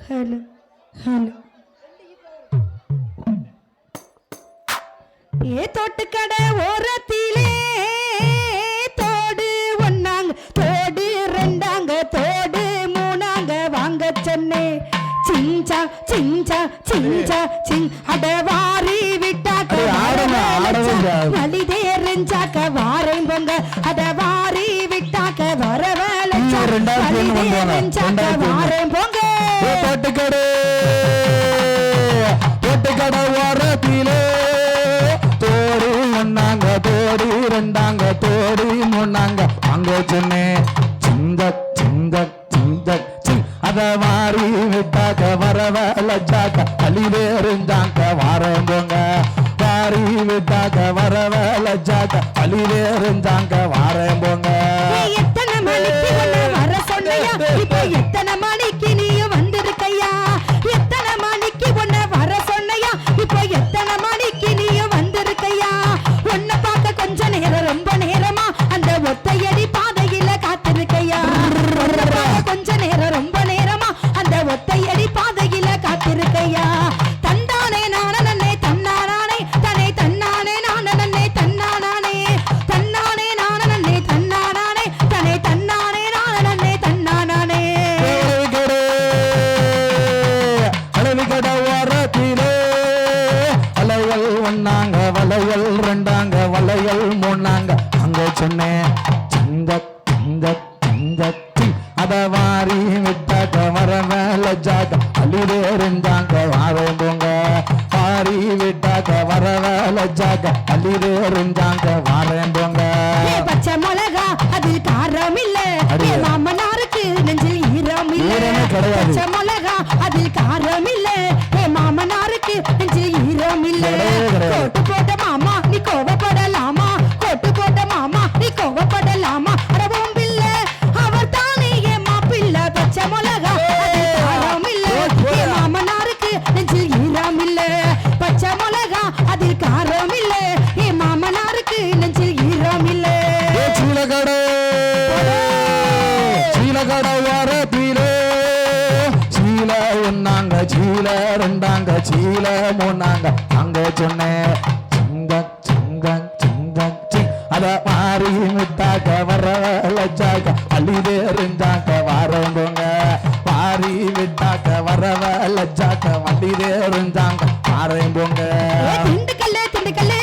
hello hello. ஏ தோட்டுக்கடை ஓரத்திலே தோடு ஒன்னாங்க, தோடு ரெண்டாங்க, தோடு மூணாங்க வாங்க சொன்னே. சிஞ்சா சிஞ்சா சிஞ்சா சிங் அடவாரி விட்டாக்க வழி தேர்ஞ்சாக்க வாரம் பொங்க, அடவாரி விட்டாக்க வரவழைச்சாக்க வாரம் பொங்க. தோட்டுக்கடை ஓரத்திலே தோடு ஒன்னாங்க, தோடு ரெண்டாங்க, தோடு மூணாங்க அங்க சொன்னே. சிந்த சிந்த சிந்த சிங் அத மாறி விட்டாக்க வரவழைச்சாக்க அழிவேறிஞ்சாக்க வாரம் போங்க, வாரி விட்டாக்க வரவழைச்சாக்க அழிவேறிஞ்சாங்க வாரம் போங்க. எத்தனை மணிக்கு வர சொன்னையா, இப்போ எத்தனை மணிக்கு நீயும் வந்திருக்கையா? எத்தனை மணிக்கு உன்னை வர சொன்னையா, இப்போ எத்தனை மணிக்கு நீயும் வந்திருக்கையா? உன்னை பார்க்க கொஞ்ச நேரம் ரொம்ப நேரமா அந்த ஒத்தையடி பாதையில காத்திருக்கையா? உன்னை பார்க்க கொஞ்ச நேரம் ரொம்ப நேரமா அந்த ஒத்தையடி பாதையில காத்திருக்கையா? தந்தானே நானே தன்னானே தன்னை தன்னானே நானே தன்னானே தன்னானே நானே தன்னானே தன்னை தன்னானே நானே தன்னானே. அழகுகட ஓரத்திலே அலைகள் ஒன்னாங்க, வளையல் ரெண்டாங்க, வளையல் மூணாங்க அங்க சொன்னேன். சிந்த சிந்த சிந்த சிங் அத வாரி விட்டாக்க வரவழைச்சாக்க அழிவேறிஞ்சாங்க வாரம் போங்க, வாரி விட்டாக்க வரவழைச்சாக்க அழிவேறிஞ்சாங்க வாரம் போங்க. பச்சை மிளகா அதில் காரம் இல்ல, மாமனாருக்கு நெஞ்சில் ஈரம் இல்ல. பச்சை மிளகா அதில் காரம் இல்ல, மாமனாருக்கு நெஞ்சில் ஈரம் இல்ல. கோட்டு போட்ட மாமா நீ கோவப்படலாமா, கோட்டு போட்ட மாமா நீ கோவப்படலாமா? அடவும் பில்ல அவர் தானே என் மாப்பிள்ள. பச்சை மிளகா அதில் காரம் இல்ல, மாமனாருக்கு நெஞ்சில் ஈரம் இல்ல. பச்சை மிளகா அதில் காரம் இல்ல, மாமனாருக்கு நெஞ்சில் ஈரம் இல்ல. சீலகட ஓரத்திலே சீல ஒன்னாங்க, சீல ரெண்டாங்க, சீல மூணாங்க அங்க சொன்னேன். சிங்க சிங்க சிங்க சிங் அத மாறி விட்டாக்க வரவழைச்சாக்க அழிவேறிஞ்சாக்க வாரம் போங்க, வாரி விட்டாக்க வரவழைச்சாக்க வண்டிவேறிஞ்சாங்க வாரம் போங்க. திண்டுக்கல்லே திண்டுக்கல்லே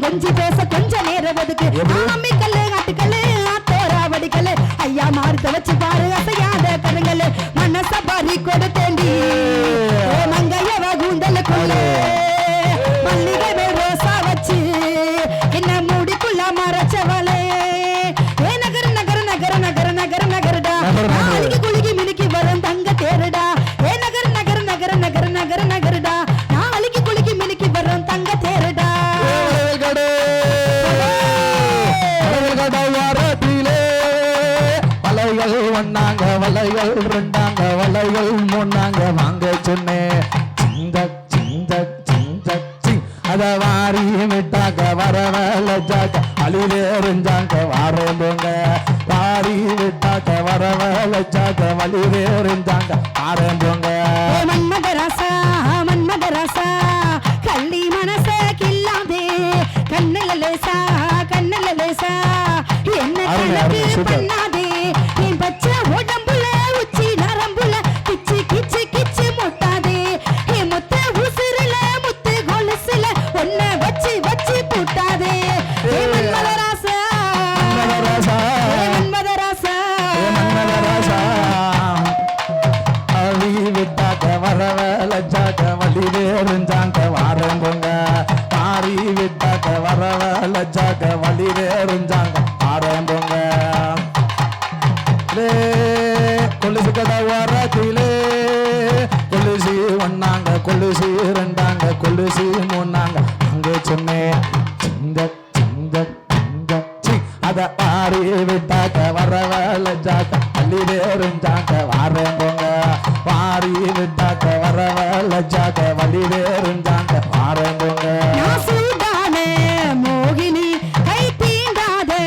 கொஞ்சி பேச கொஞ்ச நேரம் ஒதுக்கு. அம்மிக்கல்லு ஆட்டுக்கல்லு ஆத்தோராவடிக்கல்லு ஐயா மாறுத வச்சு பாரு அசையாத கருங்கல்லு. மனச பாரி கொடுத்தேண்டி மங்கையவ கூந்தலுக்குள்ள மல்லிகை ரோசா வச்சு என்ன முடிக்குள்ள மறைச்சவளே. ஒன்னாங்க வளைகள் ரெண்டாங்க வளைகள் மூணாங்க வாங்க சொன்னேன் சிந்த சிந்த சிந்த சிங் அத வாரி விட்டாக்க வரவல ஜாக்க வழிவேறிஞ்சாங்க வாரேங்க வாரி விட்டாக்க வரவல ஜாக்க வழிவேறிஞ்சாங்க வாரேங்க மன்மதராசா கள்ளி மனச கில்லாதே கண்ணுல லேசா என்ன கணக்கு பண்ணாதே என் பச்சை உடம்புல உச்சி நரம்புல கிச்சு கிச்சு கிச்சு முட்டாதே என் முத்த உசுருல முத்து கொலுசுல ஒன்ன வச்சு வச்சு புட்டாதே மன்மதராசா மன்மதராசா அழி விட்டாக்க வரவல ஜாக்க வழிவேறிஞ்சாங்க வாரேங்க மாறி விட்டாக்க வரவல ஜாக்க வழிவேறிஞ்சாங்க வாரேங்க கொலுசு கடை ஓரத்திலே கொலுசி ஒன்னாங்க கொலுசி ரெண்டாங்க கொலுசி மூணாங்க அங்க சொன்னேன் சிந்த சிந்த சிந்த சி அத மாறி விட்டாக்க வரவல ஜாக்க வழிவேறிஞ்சாங்க வாரேங்க மாறி விட்டாக்க வரவல ஜாக்க வழிவேறிஞ்சாங்க வாரேங்க நாசூடானே மோகினி கை தீண்டாதே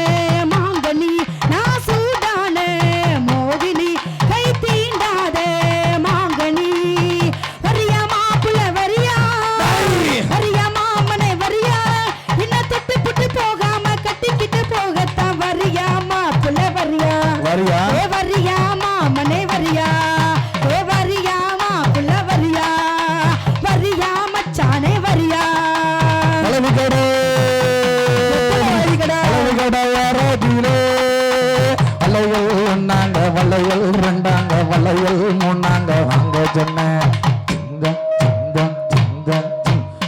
மாங்கனி நாசூடானே மோகினி கை தீண்டாதே மாங்கனி வரியா மாப்புல வரியா வரியா மாமனே வரியா என்ன தொட்டு புட்டு போகாம கட்டிக்கிட்டு போகத்தான் வரியா மாப்புல வரியா வரியா வரியா மாமனே வரியா வரியா மாப்புல வரியா வரியா மச்சானே வரியா வளையல் ஒன்னாங்க வளையல் ரெண்டாங்க வளையல் மூணாங்க வாங்க சொன்னேன்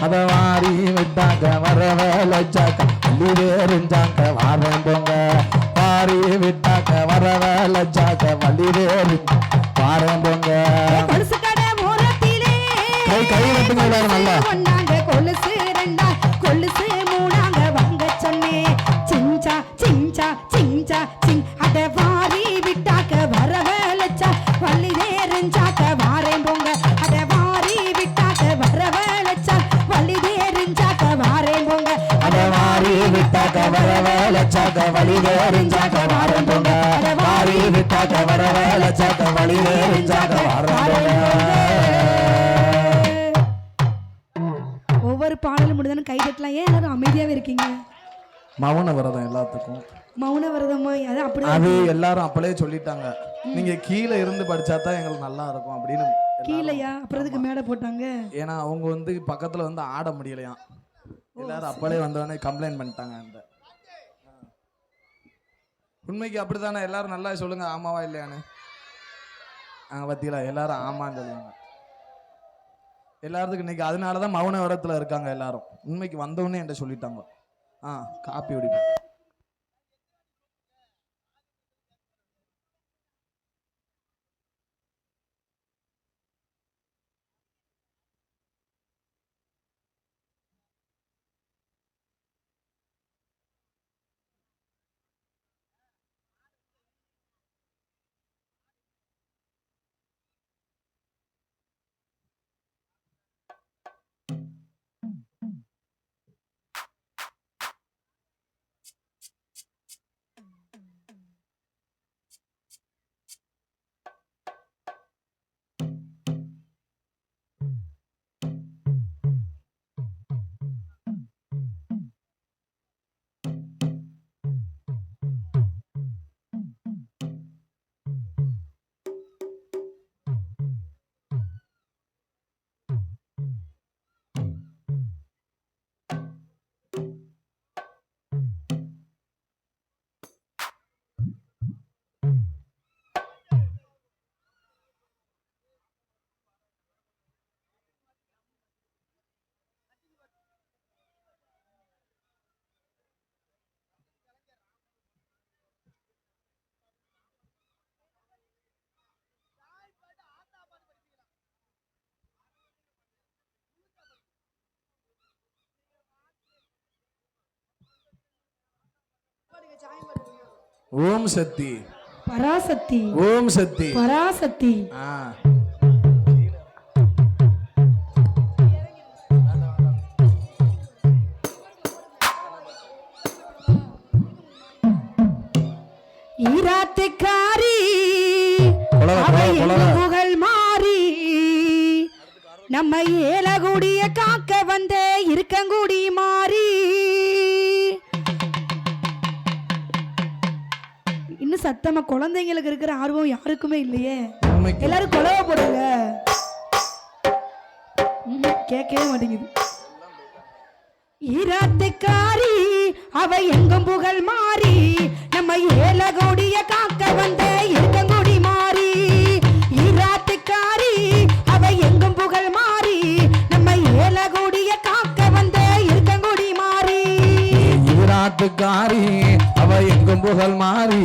அத வாரி விட்டாங்க வரவல ஜாக்க வழிவேறிஞ்சாங்க வாரேங்க வாரி விட்டாக்க வரவல ஜாக்க வழிவேறி வாரேங்க கை கை விட்டுங்க நல்லா ஒன்னாங்க கொலுசு ரெண்டா கொலுசு மூணாங்க வாங்க சொன்னே சிஞ்சா சிஞ்சா சிஞ்சா சிங் அத வாரி விட்டாக்க வரவலச்சா வள்ளி நேரஞ்சாக்க வாரேன் போங்க அத வாரி விட்டாக்க வரவலச்சா வள்ளி நேரஞ்சாக்க வாரேன் போங்க அத வாரி விட்டாக்க வரவலச்சாக்க வழிவேறிஞ்சாக்க வாரேன் போங்க அத வாரி விட்டாக்க வரவலச்சாக்க வழிவேறிஞ்சாக்க வாரேன் போங்க ஒவ்வொரு பாடலும் முடிதானு கை தட்டலாம். ஏன் எல்லாரும் அமைதியாவே இருக்கீங்க? மௌன விரதம் எல்லாத்துக்கும் மௌன விரதமா? அது அப்படி அது எல்லாரும் அப்பளே சொல்லிட்டாங்க, நீங்க கீழே இருந்து படிச்சா தான் எங்களுக்கு நல்லா இருக்கும் அப்படின்னு. கீழையா? அப்புறம் எதுக்கு மேடை போட்டாங்க? ஏன்னா அவங்க வந்து பக்கத்துல வந்து ஆட முடியலையாம். எல்லாரும் அப்பளே வந்தவொடனே கம்ப்ளைண்ட் பண்ணிட்டாங்க. அந்த உண்மைக்கு அப்படித்தானே? எல்லாரும் நல்லா சொல்லுங்க, ஆமாவா இல்லையான்னு. பத்தியில எல்லாரும் ஆமான்னு சொல்லுவாங்க. எல்லாத்துக்கும் இன்னைக்கு அதனாலதான் மௌன விரதத்துல இருக்காங்க எல்லாரும். உண்மைக்கு வந்தவொடனே என்கிட்ட சொல்லிட்டாங்க, காப்பி குடிப்போம். ஓம் சக்தி. பராசக்தி ஓம் சக்தி பராசக்தி ஆ. ஈராத்துக்காரி புலவ, அவ புலவ, புலவ. எங்கு புகழ் மாறி நம்ம ஏலகுடிய காக்க வந்த இருக்கங்குடி மாறி. இன்னும் சத்தமா குழந்தைங்களுக்கு இருக்கிற ஆர்வம் யாருக்குமே இல்லையே. உண்மைக்கு. எல்லாரும் கொலவை போடுங்க. கேட்கவே மாட்டேங்குது. ஈராத்துக்காரி அவ எங்கும் புகழ் மாறி நம்ம ஏலகோடிய காக்க வந்த இருக்கங்குடி மாறி. ஈராத்துக்காரி அவ எங்கும் புகழ் மாறி நம்ம ஏலகோடிய காக்க வந்த இருக்கங்குடி மாறி. ஈராத்துக்காரி அவ எங்கும் புகழ் மாறி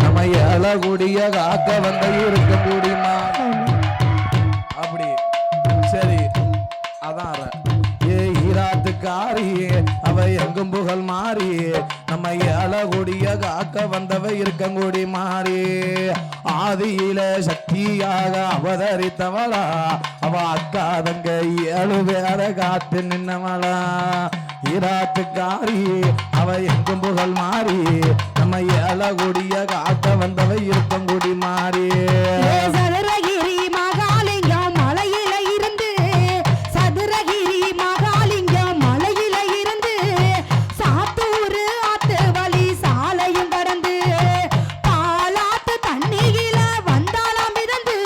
நம்ம ஏலகுடிய காக்க வந்த இருக்கங்குடி மாறி. அப்படி சரி அதான் ஈராத்துக்காரி அவ எங்கும் புகழ் மாறி நம்ம ஏலகுடிய காக்க வந்தவ இருக்கங்குடி மாறி. ஆதியில சக்தியாக அவதரித்தவளா அவ அக்கா தங்க 7 பேரை காத்து நின்னவளா. ஈராத்துக்காரி அவ எங்கும் புகழ் மாறி நம்ம ஏலகுடிய காக்க வந்தவ இருக்கங்குடி மாறி. சதுரகிரி மகாலிங்கம் மலையில இருந்து சதுரகிரி மகாலிங்கம் மலையில இருந்து சாத்தூர் ஆத்து வழி சாலையும் கடந்து பாலாத்து தண்ணியில வந்தாலாம் மிதந்து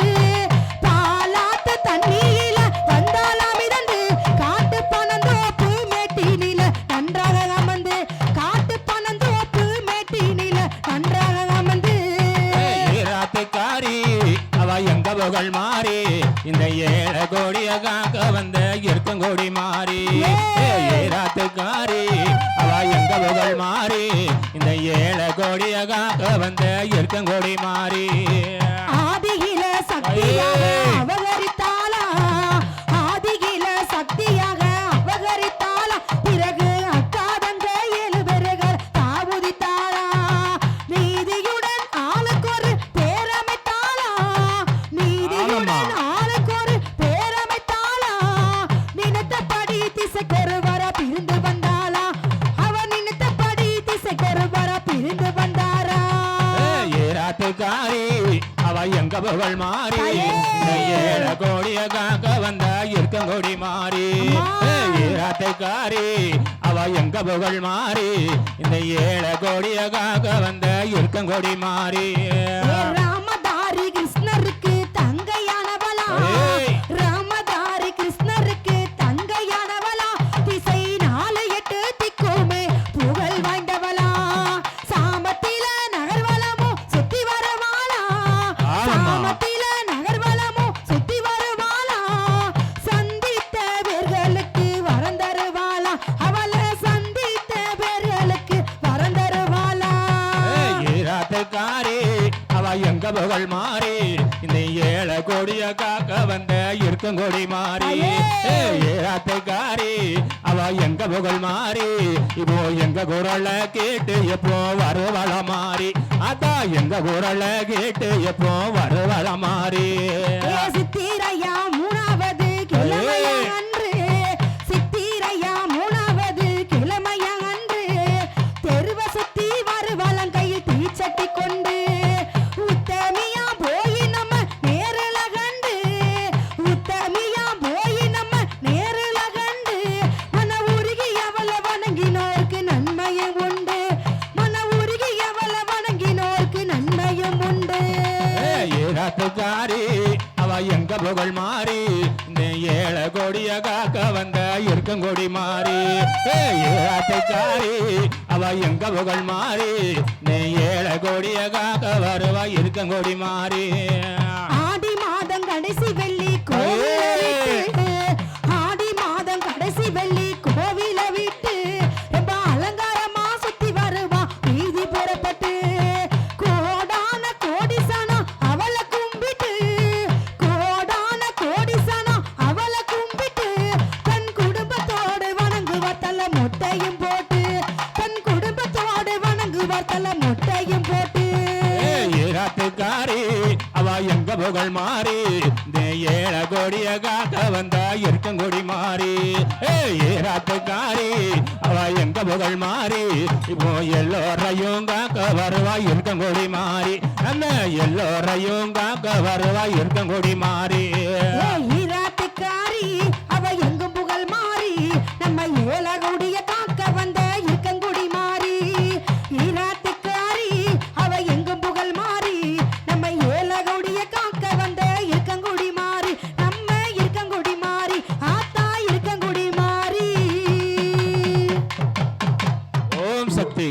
பாலாத்து தண்ணியில வந்தாலாம் மிதந்து காட்டு பனந்தோப்பு மேட்டினில நன்றாக அமர்ந்து காட்டு பனந்தோப்பு மேட்டினில நன்றாக அமர்ந்து. ஈராத்துக்காரி அவ எங்க புகழ் மாறி இந்த ஏழை கோடிய காக்க வந்த இருக்கங்கோடி மாறி. ஈராத்துக்காரி அவ எங்க புகழ் மாறி இந்த ஏழை கோடிய காக்க வந்த இருக்கங்கோடி மாறி. ஆதியில சக்தியாக அபகரித்தாளா ஆதியில சக்தியாக அபகரித்தாளா பிறகு அக்காதங்க 7 பேர்கள் தாவுதித்தாளா. நீதியுடன் ஆளுக்கொரு பேரமைத்தாளா நீதியுடன் ஆளுக்கொரு பேரமைத்தாளா. நினைத்தபடி திசைக்கொரு வர பிரிந்து வந்தாளா அவன் நினைத்தபடி திசைக்கொரு வர பிரிந்து வந்தாரா. ஈராத்துக்காரி அவ எங்க புகழ் மாறி இந்த ஏழை கோடிய காக்க வந்த இருக்கங்கோடி மாறி. ஈராத்துக்காரி அவ எங்க புகழ் மாறி இந்த ஏழை கோடிய காக்க வந்த இருக்கங்கோடி மாறி. ராமதாரி கிருஷ்ணருக்கு தங்கையானவளா ராமதாரி கிருஷ்ணருக்கு தங்கையானவளா திசை 4 8 திக்குமே புகழ் வாய்ந்தவளா. சாமத்தில நகர்வலமோ சுத்தி வருவாளா சாமத்தில நகர்வலமோ சுத்தி வருவாளா. சந்தித்த பேர்களுக்கு வரம் தருவாளா அவளை சந்தித்த பேர்களுக்கு வரம் தருவாளா. ஈராத்துக்காரி அவ எங்க புகழ் மாறி இந்த ஏழை கோடிய காக்க வந்த இருக்கங்கோடி மாறி. ஈராத்துக்காரி அவ எங்க புகழ் மாறி இப்போ எங்க குரலை கேட்டு எப்போ வருவள மாறி. அதான் எங்க குரலை கேட்டு எப்போ வருவள மாறி. சித்திரையா 3வது கிழமையா அன்று சித்திரையா 3வது கிழமையா அன்று தெருவ சுத்தி வருவளம் கையில் தீச்சட்டி கொண்டு உத்தமியா போய் நம்ம நேருல கண்டு உத்தமியா போய் நம்ம நேருல கண்டு மன உருகி அவளை வணங்கினோருக்கு நன்மையும் உண்டு மன உருகி அவளை வணங்கினோருக்கு நன்மையும் உண்டு. ஈராத்துக்காரி அவ எங்க புகழ் மாறி இந்த ஏழை கோடிய காக்க வந்த இருக்கங்கொடி மாறி. ஈராத்துக்காரி அவ எங்க புகழ் மாறி இந்த ஏழை கோடிய காக்க வருவா இருக்கங்கொடி மாறி. ஆடி மாதம் கடைசி வெள்ளி கோவில ஆடி மாதம் கடைசி வெள்ளி கோவில விட்டு ரொம்ப அலங்காரமா சுத்தி வருவா வீதி புறப்பட்டு கோடான கோடி சனம் அவளை கும்பிட்டு கோடான கோடி சனம் அவளை கும்பிட்டு தன் குடும்பத்தோடு வணங்குவார் தல மொட்டையும் போட்டு தன் குடும்பத்தோடு வணங்குவார் தல மொட்டையும் போட்டு. ஈராத்து எங்க புகழ் மாறி இந்த ஏழ கொடிய காக்க வந்த இருக்கங்கொடி மாறி ஏராத்துக்காரி அவ எங்க புகழ் மாறி இப்போ எல்லோரையும் காக்க வருவா இருக்கங்கொடி மாறி அந்த எல்லோரையும் காக்க வருவா இருக்கங்கொடி மாறி ஈராத்துக்காரி அவ எங்கும் புகழ் மாறி நம்ம ஏழகோடிய காக்க வந்த இருக்கங்குடி மாறி ஈராத்துக்காரி அவ எங்கும் புகழ் மாறி நம்ம ஏழகோடிய காக்க வந்த இருக்கங்குடி மாறி நம்ம இருக்கங்குடி மாறி ஆத்தா இருக்கங்குடி மாறி ஓம் சக்தி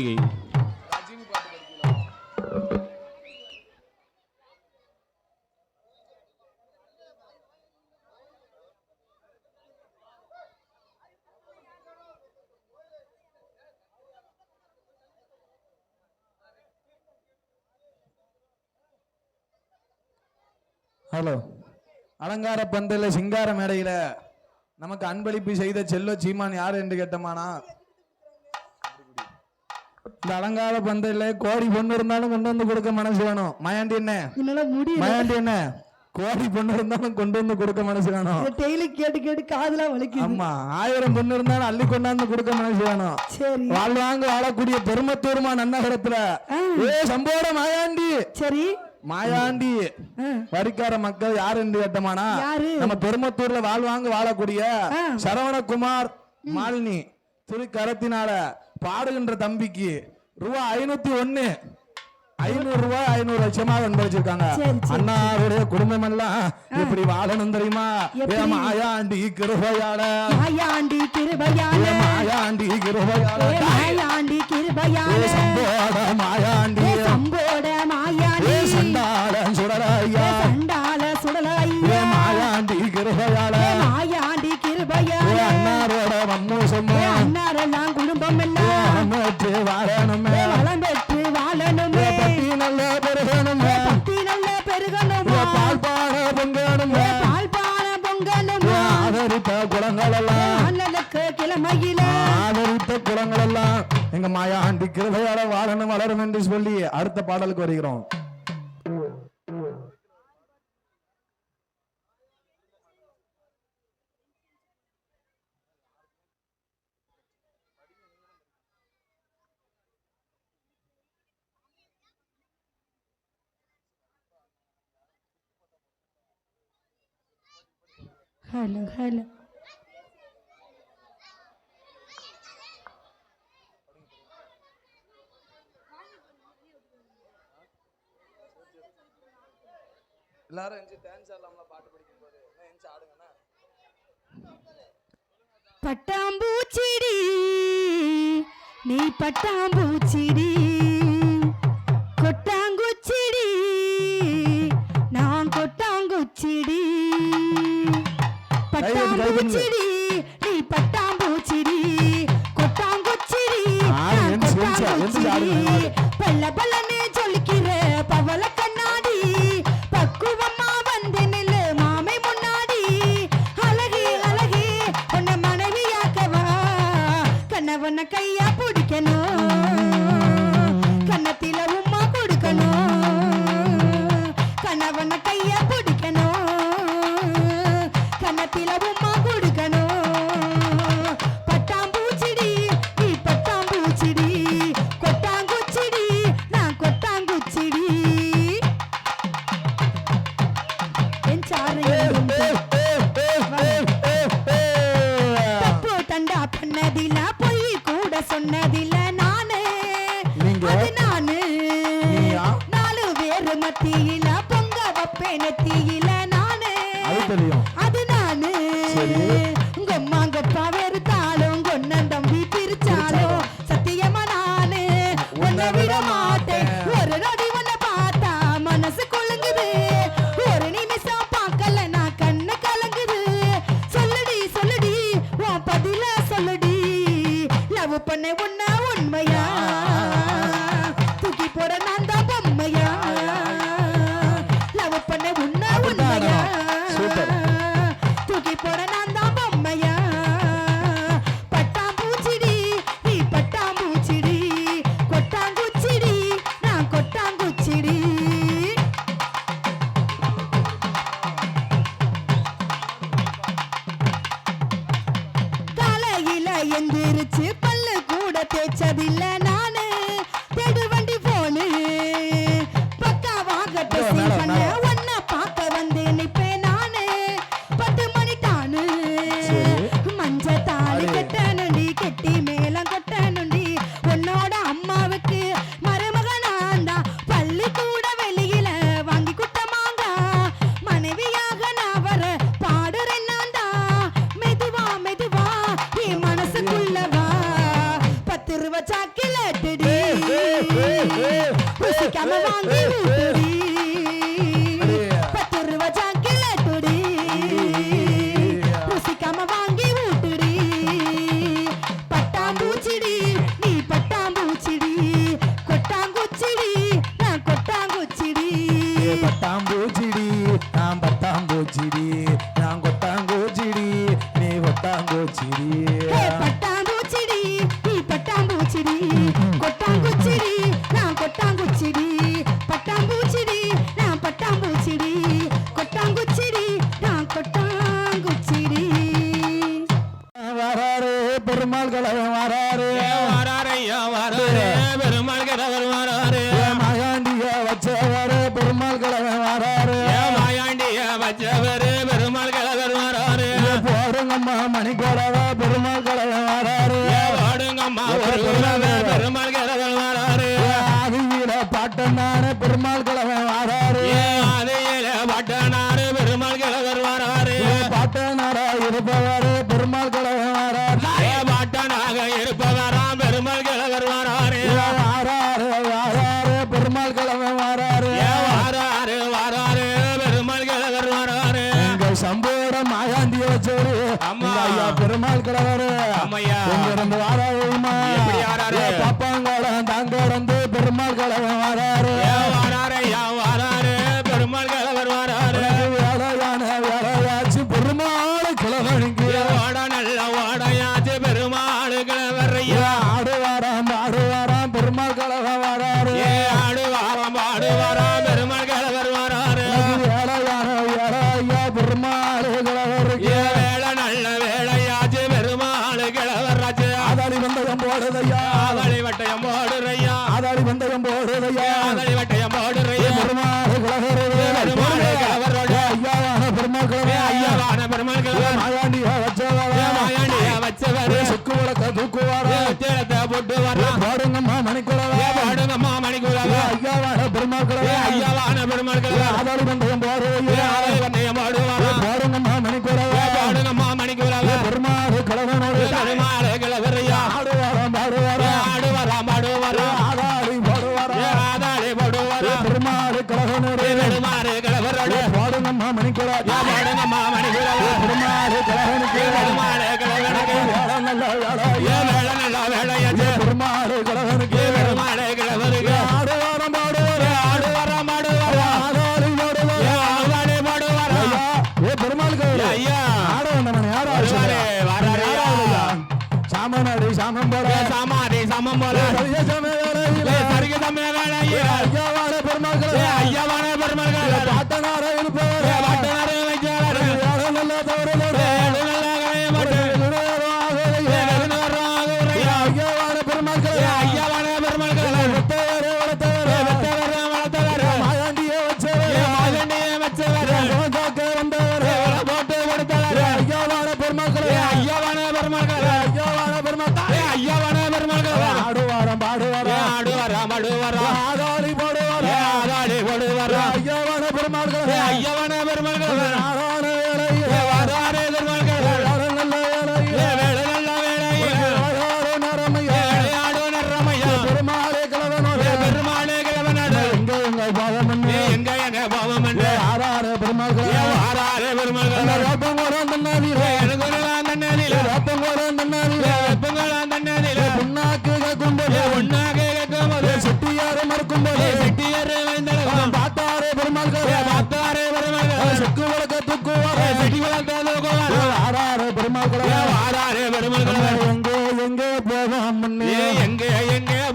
ஹலோ அலங்கார பந்தல சிங்கார மேடையில நமக்கு அன்பளிப்பு செய்த செல்ல சீமான் யார் என்று கேட்டமானா இந்த அலங்கார பந்தல கோடி பொண்ணு இருந்தாலும் கொண்டு வந்து கொடுக்க மனசு வேணும். மயாண்டி என்ன மயாண்டி என்ன கோடி பொண்ணு இருந்தாலும் கொண்டு வந்து கொடுக்க மனசு வேணும். டெய்லி கேட்டு கேட்டு காதுல வலிக்குது. ஆமா 1000 பொண்ணு இருந்தாலும் அள்ளி கொண்டாந்து கொடுக்க மனசு வேணும். சரி வாழ்வாங்க வாழக்கூடிய பெருமத்தூர்மா நன்னகரத்துல சம்போட மாயாண்டி. சரி மாயாண்டி வரிக்கார மக்கள் யாரு என்று கேட்டமானா நம்ம பெருமத்தூர்ல வாழ்வாங்க வாழக்கூடிய சரவணகுமார் மாலினி திருக்கரத்தினால பாடுகின்ற தம்பிக்கு ரூபாய் 501 500 ரூபாய் 500 லட்சமாக அனுபவிச்சிருக்காங்க. அண்ணாருடைய குடும்பம் எல்லாம் எப்படி வாழணும் தெரியுமா? மாயாண்டி கிருபையாள மாயாண்டி கிருபையாள மாயாண்டி கிருபையாள மாயாண்டி கிருபையாள சம்போட மாயாண்டி சம்போட மாயாண்டி சண்டாள சுடலையா சண்டாள சுடலையா மாயாண்டி கிருபையாள மாயாண்டி கிருபையாள அண்ணாரோட வம்மூசம் அண்ணாரெல்லாம் குடும்பம் எல்லாம் வாழணுமே வளம் பெற்று வாழணுமே பட்டி நல்ல பெருகணுமே பட்டி நல்ல பெருகணுமே பால்பான பொங்கணுமே பால்பான பொங்கணுமே ஆதரித்த குளங்கள் எல்லாம் அண்ணனுக்கு கிளமையில ஆதரித்த குளங்கள் எல்லாம் எங்க மாயாண்டி கிருபையால வாழணும் வளரும் என்று சொல்லி அடுத்த பாடலுக்கு வருகிறோம். ஹலோ ஹலோ எல்லாரும் எஞ்சி டான்ஸ் ஆடலாம்ல பாட்டு படிக்கும் போது எஞ்சி ஆடுங்கண்ணா. பட்டாம்பூச்சிடி நீ பட்டாம்பூச்சிடி கொட்டாங்குச்சிடி நான் கொட்டாங்குச்சிடி பட்டாம்பூச்சிடி நீ பட்டாம்பூச்சிடி கொட்டாங்குச்சிடி நான் கொட்டாங்குச்சிடி பல்ல பல்லன்னு சொல்லிக்கிற பவள கண்ணாடி பக்குவமா வந்து நில்லு மாமை முன்னாடி அழகே அழகே உன்னை மனைவியாக்கவா கணவன கையா பிடிக்கணும் கன்னத்தில உம்மா கொடுக்கணும் கணவன கையா பிடிக்கணும் கன்னத்தில உம்மா கொடுக்கணும் பட்டாம்பூச்சிடி நீ பட்டாம்பூச்சிடி கொட்டாங்குச்சிடி நான் கொட்டாங்குச்சிடி என் சாரையும் தப்பு தண்டா பண்ணதில பொய் கூட சொன்னதில நானு அது நானு நாலு வேறு மத்தியில பொங்க வப்பேன் நெத்தியில நானு அது நானு உங்க அம்மாங்கப்பா வெறுத்தாலும் கொன்ன தம்பி பிரிச்சாலும் சத்தியமா நானு உன்னை விட மாட்டேன் ஒரு நொடி உன்னை பார்த்தா மனசு கொழுங்குது ஒரு நிமிஷம் பார்க்கல நான் கண்ணு கலங்குது சொல்லுடி சொல்லுடி உன் பதில சொல்லுடி லவ் பண்ண உன்ன உண்மையா தூக்கி போட நான் தான் பொம்மையா லவ் பண்ண உன்ன உண்மையா தூக்கி போட நான் தான் பொம்மையா பார்த்ததில்ல நானு தேடு வண்டி போனு பக்காவாக ட்ரெஸ்ஸிங் பண்ண ஒன்ன பார்க்க வந்து நிப்பேன் நானு 10 மணி தானு மஞ்ச தாலி கட்டணுண்டி கெட்டி மேலம் கொட்டணுண்டி உன்னோட அம்மாவுக்கு மருமகனாண்டா பள்ளி கூட வெளியில வாங்கி குட்டமாங்க மனைவியாக நான் வர பாடுறேன் நான்டா மெதுவா மெதுவா என் மனசுக்குள்ளவா 10 ரூபா சாக்கிலேட்டுடி ருசிக்காம வாங்கி ஊட்டுடி 10 ரூபா சாக்கிலேட்டுடி ருசிக்காம வாங்கி ஊட்டுடி பட்டாம்பூச்சிடி நீ பட்டாம்பூச்சிடி கொட்டாங்குச்சிடி நான் கொட்டாங்குச்சிடி பட்டாம்பூச்சிடி நான் பட்டாம்பூச்சிடி நான் கொட்டாங்கூச்சிடி நீ கொட்டாங்கூச்சிடி பட்டாம்பூச்சிடி நீ பட்டாம்பூச்சிடி கொட்டாங்குச்சிடி நான் கொட்டாங்குச்சிடி பட்டாம்பூச்சிடி நான் பட்டாம்பூச்சிடி கொட்டாங்குச்சிடி நான் கொட்டாங்குச்சிடி வராரு பெருமாள் கலவன் வராரு வாராரையா வாராரே பெருமாள் கிழவர் வாராரே மாயாண்டிய வச்சவரு பெருமாள் கலவன் வராரு மாயாண்டிய வச்சவர் பெருமாள் கிழவர் வாராரே போடுங்கம்மா மணி கொடவ பெருமாள் கலவன் வராரு வாடுங்கம்மா ஒரு பெருமாள் கிழவர் வாராரே ஆதியில பாட்டனான பெருமாள் கலவன் வராரு அதையில பட்டனாரு பெருமாள் கிழவர் வாராரே பாட்டனாரா இருப்பவரு பெருமாள் கலவன் வராரு பாட்டனாக இருப்பவராம் பெருமாள் கிழவர் வாராரே வாராரு வாராரு பெருமாள் கலவன் வராரு வாராரு வாராரு பெருமாள் கிழவர் வாராரு எங்க சம்போட மாயாண்டிய வச்சவரு அம்மா. எங்க ஐயா பெருமாள் கலவரு அம்மையா. எங்க இருந்து வாராருமா எப்படி வாராரு? பாப்பாங்கோடம் தாங்கோடந்து பெருமாள் கலவன் வராரு வாராரையா வாராரு பெருமாள் கிழவர் வாராரு வேலையான வேலையாச்சு பெருமாள் கிழவனுக்கு வாட நல்ல வாடையாச்சு பெருமாள் கிழவர் ஐயா ஆடுவாராம் பெருமாள் கலவன் வராரு ஆடுவாராம் பாடுவாராம் பெருமாள் கிழவர் வாராரு வேலையான வேலையா பெருமாள் கிழவருக்கு வேலை நல்ல வேலையாச்சு பெருமாள் கிழவர் ஆச்சு ஆதாளி வந்தயம் போடுதையா ஆதளி வட்டையம் போடுறையா ஆதாளி வந்தயம் போடுதையா ஆதளி வட்டையம் போடுறையா பெருமாள் கிழவரு பெருமாள் கிழவரோட ஐயாவான பெருமாள் கிழவன் ஐயாவான பெருமாள் கிழவர் மாயாண்டிய வச்சவர மாயாண்டிய வச்சவர் சுக்கு விளக்க தூக்குவாரா தேடத்தை போட்டு வர்றான் பாடுங்கம்மா மணிக்குழவ பாடுங்கம்மா மணிக்குழவ ஐயாவான பெருமாள் கிழவன் ஐயாவான பெருமாள் கிழவர் ஆதாளி வந்தயம் போடுதையா ஆதளி வட்டையம் போடுவாராம் பாடுங்கம்மா மணிக்குழவ பாடுங்கம்மா மணிக்குழவ பெருமாள் கிழவனோடு பெருமாள் கிழவரையா ஆடுவாராம் பாடுவாரா ஆடுவாராம் பாடுவாராம் ஆதாளி போடுவாரா ஆதாளி போடுவாராம் பெருமாள் கிழவனோடு பெருமாள் கிழவரோட பாடுங்கம்மா மணிக்குழவ பாடுங்கம்மா மணிக்குழவ பெருமாள் கிழவனுக்கு பெருமாள் கிழவனுக்கு வேலை நல்ல வேலையா வேலை நல்ல வேலையாச்சு பெருமாள் கிழவனுக்கு பெருமாள் கிழவருக்கு ஆடுவாரம் பாடுவாரா ஆடுவாராம் பாடுவாராம் ஆதாளி போடுவாரா ஆதாளி போடுவாராம் ஏ பெருமாள் கிழவன் ஐயா ஆட வந்தவன் யாரா வருவாரே, வராரே, ஐயா. சாமனாடி சாமம் போட சமாதி சமம் போல சரிக சமய வேலையா ஐயாவான பெருமாள் கிழவன் ஐயாவான பெருமாள் கிழவர் பாட்டனார இருப்பவர் பாட்டனாரே வைக்கிறார் நல்ல தவறுதோடு ஐயாவான பெருமாள் கிழவன் ஐயாவான பெருமாள் கிழவர் முத்தவரே வளர்த்தவர் மாயாண்டிய வச்சவர் கோஜாக்க வந்தவர் போட்டு கொடுத்தவர் ஐயாவான பெருமாள் கிழவன் ஐயாவான பெருமாள் கிழவர் ஐயாவான பெருமாள் ஐயாவான பெருமாள் கிழவர் ஆடுவாரம் பாடுவாரா ஆடுவாராம் ஆடுவாராம் ஆதாளி போடுவாரா ஆதாளி போடுவாராம் ஐயாவான பெருமாள் கிழவன் ஐயாவான பெருமாள் கிழவர் ஆடான வேலையே வாராரே பெருமாள் கிழவர் ஆட நல்ல வேலையே வேலை நல்ல வேலையே ஆடாத நேரமையே விளையாடு நரமையா பெருமாளே கிழவனோடு பெருமாளே கிழவனாடு எங்க பாவம் என்ன எங்க பாவம் என்று ஆறாறு பெருமாள் கிழவன் வாராரே பெருமாள் கிழவர் ராப்பங்கோடம் தன்னாதிலே எனக்கு தண்ணதில ராப்பங்கோடம் தன்னாதிலே வெப்பங்களாம் தண்ணதில புண்ணாக்கு கேட்கும்போது ஒன்னாக கேட்கும்போது செட்டியாரு மறுக்கும்போது செட்டியர் வைந்தளவும் பார்த்தாரே பெருமாள் கிழவன் பார்த்தாரே பெருமாள் கிழவர் செக்கு விளக்க தூக்குவாரே செட்டி வளர்த்தது ஆறாறு பெருமாள் கிழவன் வாராரே பெருமாள் கிழவர் எங்கே போவோம் முன்னே எங்கே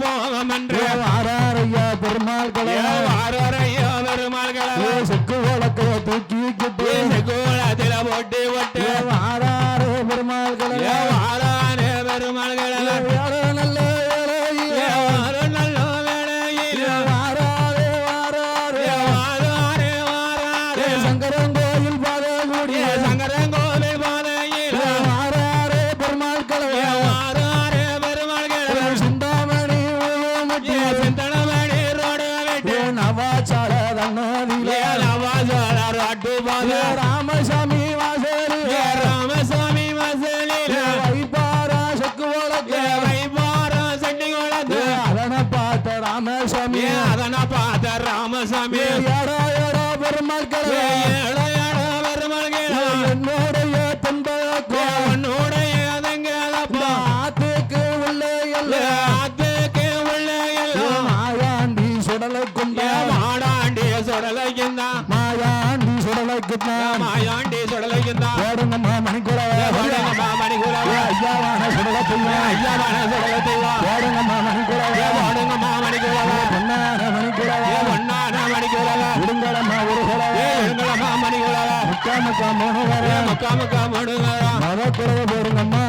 போவோம் என்று ஆறாரையா பெருமாள் கிழவன் வாராரையா பெருமாள் கிழவர் செக்கு விளக்க தூக்கிக்கிட்டு கோலத்தில போட்டு போட்டு ஆறாறு பெருமாள் கிழவன் வாராரே பெருமாள் கிழவர் நல்ல பாத ராமசாமி வாசலில் ராமசாமி வாசலில் வைப்பாரா சொக்கு வழக்கு வைப்பாரா சட்டி வழக்கு அதனை பார்த்த ராமசாமி அதனை பார்த்த ராமசாமி ஏடா ஏடா பெருமாள் ஏழ ஏழ பெருமாள் என்னுடைய துன்ப உன்னுடைய அதங்கப்பா ஆத்துக்கு உள்ளே ஆத்துக்கு உள்ள எல்லாம் மாயாண்டி சுடலைக்குண்ட மாடாண்டி சுடலைக்குந்தா மாயாண்டி சுடலைக்குண்ட மாயாண்டி சுடலைக்குந்தா ஓடுங்கம்மா மணிக்குறவ ஓடுங்கம்மா மணிக்குறவ ஐயாவான சுடலத்தையா ஐயாவான சுடலத்தையா ஓடுங்கம்மா மணிக்குறவ ஓடுங்கம்மா மணிக்குறவ பொன்னான மணிக்குறவ பொன்னான மணிக்குறவ விடுங்கடம்மா ஒரு குறவ இருங்களம்மா மணிக்குறவ முக்காமுக்கா மூணு வர முக்காமுக்கா மூடுங்க மத குறவ போடுங்கம்மா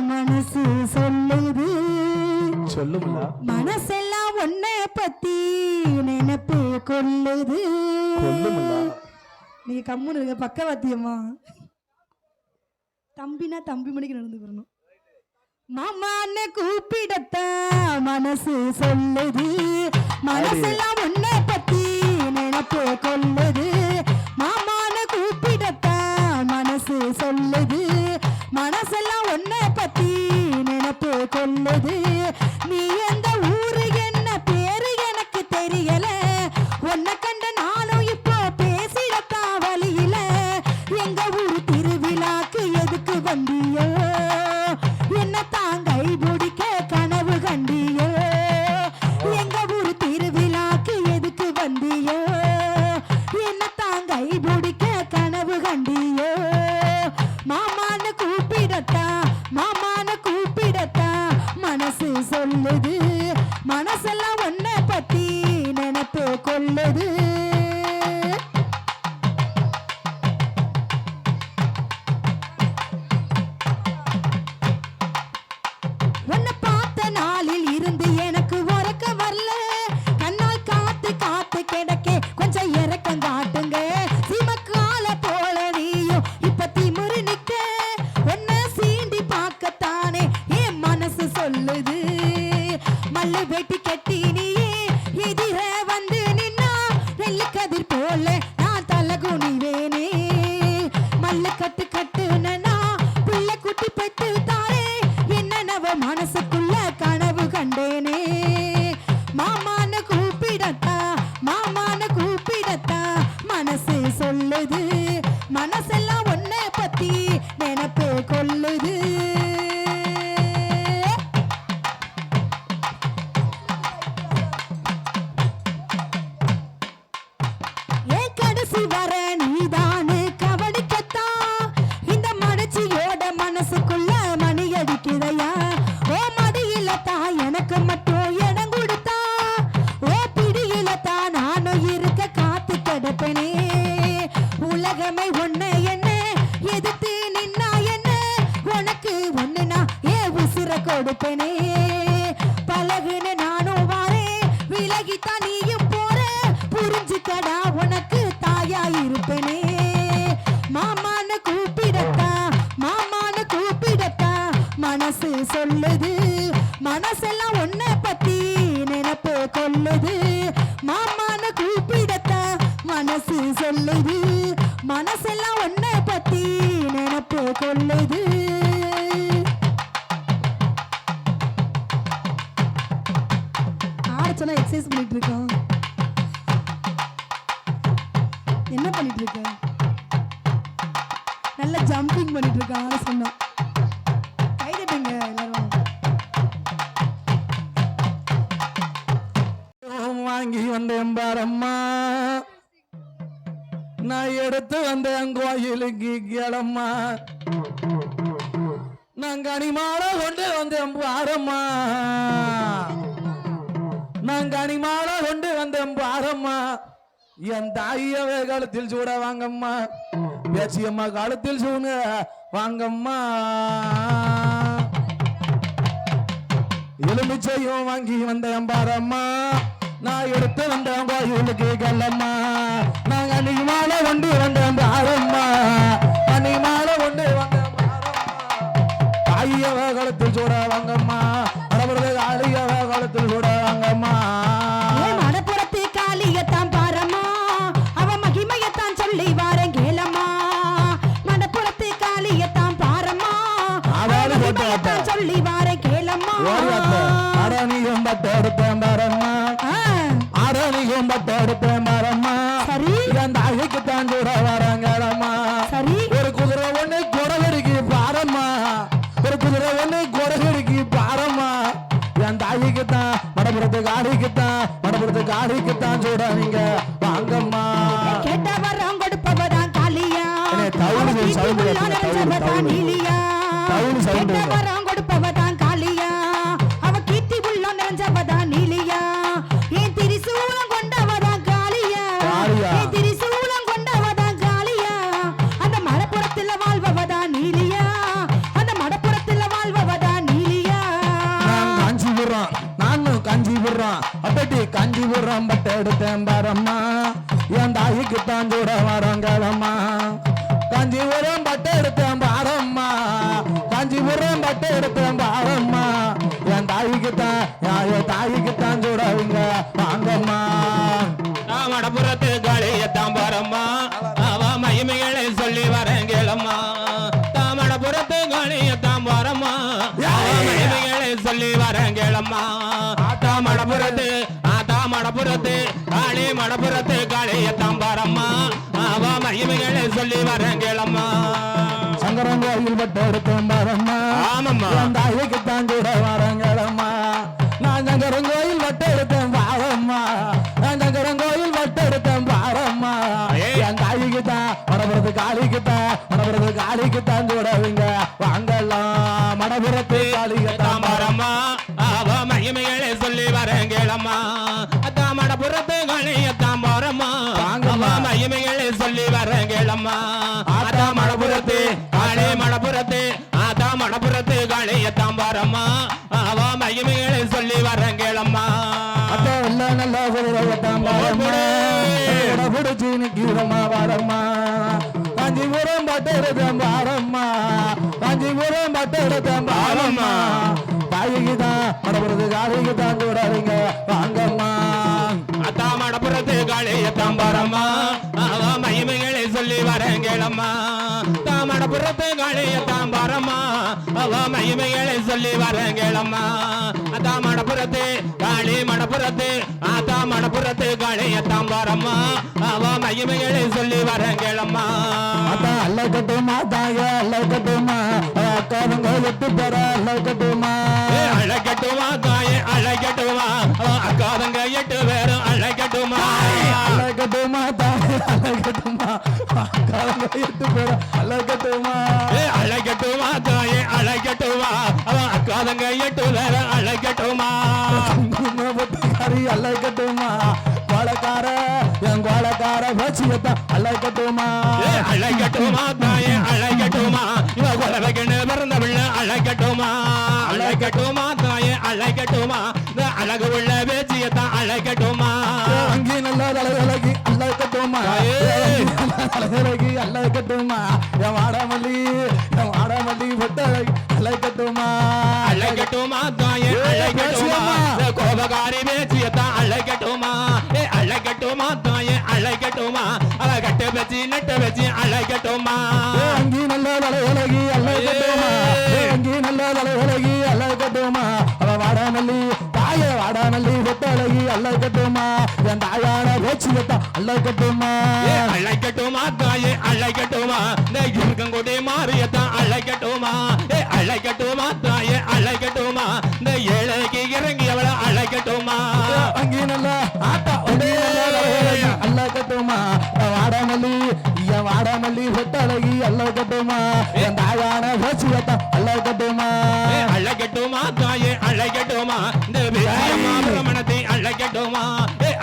மனசு சொல்லுது சொல்லுங்களா மனசெல்லாம் ஒன்ன பத்தி நினைப்பு கொள்ளுது கொல்லுங்களா நீங்க கம்முன்னு இருங்க பக்கவாத்தியம்மா தம்பினா தம்பி மணிக்கு நடந்துக்கிறணும் மாமான்னு கூப்பிடத்தான் மனசு சொல்லுது மனசெல்லாம் ஒன்ன பத்தி நினைப்பு கொள்ளுது மாமான்னு கூப்பிடத்தான் மனசு சொல்லுது மனசெல்லாம் ஒன்ன பத்தி நினைப்பு கொள்ளுது நீ எந்த ஊரு என்ன பேரு எனக்கு தெரியல உன்னை கண்ட நானும் இப்போ பேசிடத்தான் வழியில எங்க ஊரு திருவிழாக்கு எதுக்கு வந்தியோ என்ன தாங்கை பிடிக்க கனவு கண்டியோ எங்க ஊரு திருவிழாக்கு எதுக்கு வந்தியோ என்ன தாங்கை பிடிக்க கனவு கண்டியோ மாமான்னு கூப்பிடத்தா மாமான்னு கூப்பிடத்தா மனசு சொல்லுது மனசெல்லாம் ஒன்ன பத்தி நினைப்பு கொள்ளுது உன்னை பார்த்த நாளில் இருந்து எனக்கு உறக்க வரல கண்ணால் காத்து காத்து கிடக்கே கொஞ்சம் இறக்கம் காட்டுங்க சிமக்கால போல நீயும் இப்ப திமுரு நிக்க உன்னை சீண்டி பார்க்கத்தானே என் மனசு சொல்லுது மல்லு வெட்டி கட்டி நீயே எதிர வந்து நின்னா நெல்லு கதிர் போல நான் தலை குனிவேனே மல்லு கட்டு கட்டுனா பிள்ளை குட்டி பெத்து தாரே என்னவ மனசுக்குள்ள கனவு கண்டேனே மாமான்னு கூப்பிடத்தா மாமான்னு கூப்பிடத்தா மனசு சொல்லுது மனசெல்லாம் ஒன்ன பத்தி நினைப்பு கொள்ளுது ஏன் கடைசி வர நீதானு கவனிக்கத்தான் இந்த மனச்சியோட மனசுக்குள்ள மணி அடிக்குதையா ஓ மடியில தான் எனக்கு மட்டும் இடம் கொடுத்தா ஓ பிடியில தான் நானும் இருக்க காத்து கிடப்பனே உலகமே ஒண்ணு என்ன எதிர்த்து நின்னா என்ன உனக்கு ஒண்ணுனா ஏ உசுர கொடுப்பனே பழகுன நானும் வாரேன் விலகித்தான் நீயும் போற புரிஞ்சுக்கடா உனக்கு தாயா இருப்பனே மாமான்னு கூப்பிடத்தா மாமான்னு கூப்பிடத்தா மனசு சொல்லுது மனசெல்லாம் ஒன்ன பத்தி நினைப்பு கொள்ளுது மாமான்னு கூப்பிடத்தா மனசு சொல்லுது மனசெல்லாம் ஒன்ன பத்தி நினைப்பு கொள்ளுது ஆரச்சனா எக்ஸசைஸ் பண்ணிட்டு இருக்கோம் என்ன பண்ணிட்டு இருக்க நல்ல ஜம்பிங் பண்ணிட்டு இருக்க ஆள சொன்னா கைதட்டுங்க எல்லாரும் வாங்கி வந்தேன் பாரம்மா நான் எடுத்து வந்தேன் கோயிலுக்கு கிளம்மா நான் கனிமாலை கொண்டு வந்தேன் பாரம்மா நான் கனிமாலை கொண்டு வந்தேன் பாரம்மா என் தாயவே காலத்தில் சூட வாங்கம்மா பேச்சியம்மா காலத்தில் சூட வாங்கம்மா எலுமிச்சையும் வாங்கி வந்தேன் பாரம்மா நான் எடுத்து வந்தேன் கோயிலுக்கு கல்லம்மா நாங்க அன்னைக்கு மாலை கொண்டு வந்தேன் பாரம்மா அன்னைக்கு மாலை கொண்டு வந்தேன் பாரம்மா தாயவ காலத்தில் சூட வாங்கம்மா அடபுரது காளியவ காலத்தில் சூட வாங்கம்மா மடப்புறத்து காளியத்தான் பாரம்மா அவ மகிமையத்தான் சொல்லி வாரேன் கேளம்மா மடப்புறத்து காளியத்தான் பாரம்மா மகிமையத்தான் சொல்லி வாரேன் கேளம்மா அடனியும் பட்டெடுத்தேன் பாரம்மா அடனியும் பட்டெடுத்தேன் பாரம்மா சரி என் தாய்க்குத்தான் சூட வாரங்களம்மா சரி ஒரு குதிரை ஒண்ணு குடகடிக்கு பாரம்மா ஒரு குதிரை ஒண்ணு குடகடிக்கு பாரம்மா என் தாய்க்குத்தான் மடபுரத்து காடிக்குத்தான் சூட நீங்க வாங்கம்மா கேட்ட வரம் கொடுப்பவதான் காளியா நீலியா கேட்ட வரம் கொடுப்பவதான் காளியா அவ கீர்த்தி உள்ள நிறைஞ்சவதான் நீலியா என் திரிசூலம் கொண்டவதான் காளியா என் திரிசூலம் கொண்டவதான் காளியா அந்த மடப்புறத்துல வாழ்வவதான் நீலியா அந்த மடப்புறத்துல வாழ்வவதான் நீலியா காஞ்சிபுரம் அப்படி காஞ்சிபுரம் பட்ட எடுத்தேன் பாரம்மா என் தாய்க்குத்தான் சூட வரங்களம்மா காஞ்சிபுரம் பட்ட எடுத்தேன் பாரம்மா காஞ்சிபுரம் பட்ட எடுத்தேன் பாரம்மா என் தாய்க்குத்தான் சூடவங்க வாங்கம்மா மடப்புறத்து காளியத்தான் பாரம்மா அவ மகிமைகளை சொல்லி வரங்களம்மா தாமடப்புறத்து காளியத்தான் பாரம்மா மகிமைகளை சொல்லி வரங்களம்மா மடப்புறத்து காளி மடப்புறத்து காளியத்தான் பாரம்மா அவ மகிமைகளை சொல்லி வரங்களம்மா சங்கரன் கோயில் பட்ட எடுத்தேன் பாரம்மா ஆமம்மா என் தாய்க்குத்தான் சூட வரங்களம்மா நான் சங்கரன் கோயில் பட்ட எடுத்தேன் பாரம்மா நான் சங்கரன் கோயில் பட்ட எடுத்தேன் பாரம்மா என் தாய்க்குத்தான் மடபுரத்து காளிக்குத்தான் சூடவங்க வாங்கலாம் மடபுரத்து காளிக்குத்தான் பாரம்மா அவ மகிமைகளை சொல்லி வரங்களம்மா அதான் மடப்புறத்து காளியத்தான் பாரம்மா அவ மகிமைகளை சொல்லி வரங்களம்மா அதான் மடப்புறத்து காளி மடப்புறத்து அதான் மடப்புறத்து காளியத்தான் பாரம்மா அவ மகிமைகளை சொல்லி வரங்களம்மா நல்ல குதிரையத்தான் பாரம்மா பிடிச்சி நிக்கிறம்மா பாரம்மா காஞ்சிபுரம் பட்டு எடுத்தேன் பாரம்மா காஞ்சிபுரம் பட்டு எடுத்தேன் பாரம்மா தாய்க்குதான் மடப்புறத்து காளிக்குத்தான் சூடாதீங்க வாங்கம்மா அதான் மடப்புறத்து காளியத்தான் பாரம்மா அவ மகிமைகளை சொல்லி வரங்களம்மா தாமடப்புறத்து காளியத்தான் பாரம்மா அவ மகிமைகளை சொல்லி வரங்களம்மா அதான் மடப்புறத்து காளி மடப்புறத்து அதான் மடப்புறத்து காளியத்தான் பாரம்மா அவ மகிமைகளை சொல்லி வரங்களம்மா அதான் அல்ல கட்டுமா தாய அல்ல கட்டுமா அக்காதுங்க விட்டு பெற அல்ல கட்டுமா அழகட்டுமா தாயே அழகட்டுமா அக்காதங்க எட்டு பேரும் அழகட்டுமா அழகட்டுமா தாயே அழகட்டுமா அக்காதுங்க எட்டு பெற அழகட்டுமா அழகட்டுமா தாயே அழகட்டுமா அக்காதங்க எட்டு பேரும் அழகட்டுமா அழகட்டுமா கோலக்கார என் கோலக்கார பேச்சியத்தான் அழகட்டுமா அழகட்டுமா தாயே அழகட்டுமா இவ கொலவகன்னு பிறந்த பிள்ளை அழகட்டுமா அழகட்டுமா தாயே அழகட்டுமா இந்த அழகு உள்ள பேச்சியத்தான் அழகட்டுமா அங்கே நல்ல தலைவிலகி அழகட்டுமா தலைவிலகி அழகட்டுமா என் வாடாமல்லி விட்டழகி அழகட்டுமா அழகட்டுமா தாயே அழகட்டுமா கோபகாரி பேச்சியத்தான் அழகட்டுமா அழகட்டுமா தாயே அழகட்டுமா அழகட்டு பேச்சு நட்டு பேச்சு அழகட்டுமா அங்கே நல்ல தலைவிலகி அழகட்டுமா அங்கே நல்ல தலைவிலகி அழகட்டுமா அவ வாடாமல்லி தாயே வாடாமல்லி விட்டழகி அழகட்டுமா என் தாயான பேச்சியத்தான் அழகட்டுமா அழகட்டுமா தாயே அழகட்டுமா இந்த இருக்கங்கொடி மாறியத்தான் அழகட்டுமா அழகட்டுமா தாயே அழகட்டுமா இந்த ஏழைக்கு இறங்கி அவள அழகட்டுமா அங்கே நல்ல ஆட்டா அழகட்டுமா வாடாமல்லி என் வாடாமல்லி விட்டழகி அழகட்டுமா என் தாயான பேச்சியத்தான் அழகட்டுமா அழகட்டுமா தாயே அழகட்டுமா இந்த பிரமணத்தை அழகட்டுமா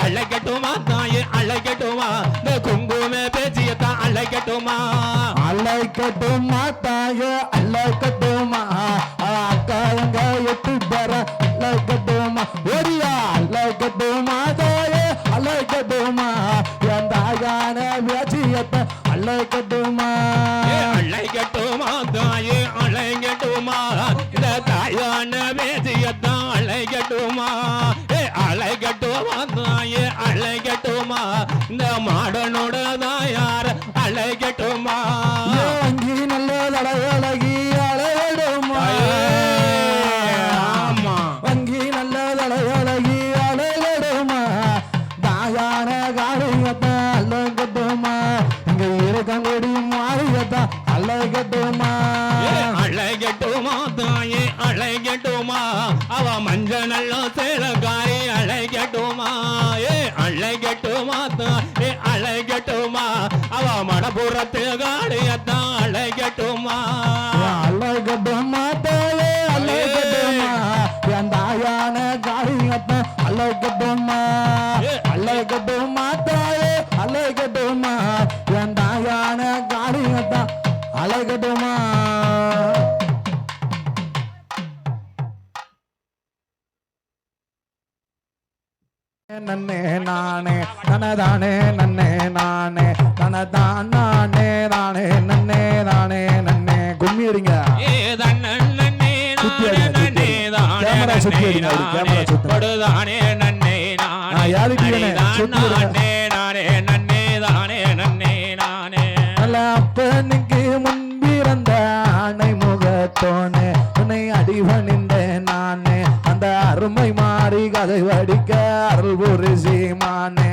அழகட்டுமா தாயே அழகட்டுமா அழைக்கட்டுமா அழைக்கட்டுமா தாயே அழைக்கட்டுமா அக்கா எங்க எட்டு பேர அழைக்கட்டுமா ஓடியா அழைக்கட்டுமா தாயே அழைக்கட்டுமா என் தாயான வியாச்சியத்தை அழைக்கட்டுமா அழைக்கட்டுமா தாயே அழைக்கட்டுமா இந்த தாயான வேதியத்தான் அழைக்கட்டுமா அழைக்கட்டுமா தாயே அழைக்கட்டுமா இந்த மாடனோட தாயார அழைக்கட்டுமா அங்கி நல்ல தடகழகி அழையிடுமா ஆமா வங்கி நல்ல தடகழகி அழையிடுமா தாயான காரியத்தை அழைக்கட்டுமா இங்க இருக்கங்கூடி மாறியத்தை அழைக்கட்டுமா அழைக்கட்டுமா தாயே அழைக்கட்டுமா அவ மஞ்ச நல்ல சேலக்காரி அழைக்கட்டுமா அழைக்கட்டுமா தாயே அழைக்கட்டுமா அவ மணப்புறத்து காளியத்தான் அழைக்கட்டுமா அழைக்கட்டுமா தாயே அழைக்கட்டுமா என் தாயான காரியத்தை அழைக்கட்டுமா அழைக்கட்டுமா தாயே அழைக்கட்டுமா என் தாயான காரியத்தை அழைக்கட்டுமா நன்னே நானே நனதானே நன்னே நானே நனதான் நானே நானே நன்னே நானே நன்னே கும்மி அடிங்க கேமரா சுத்தி அடிங்க கேமரா சுத்தி படுதானே நன்னே நல்ல அப்பனுக்கு முன்பிறந்த ஆணை முகத்தோனே உன்னை அடிவணிந்தேன் நானே அந்த அருமை மாறி கதை வடிக்க அருள் புரிசி மானே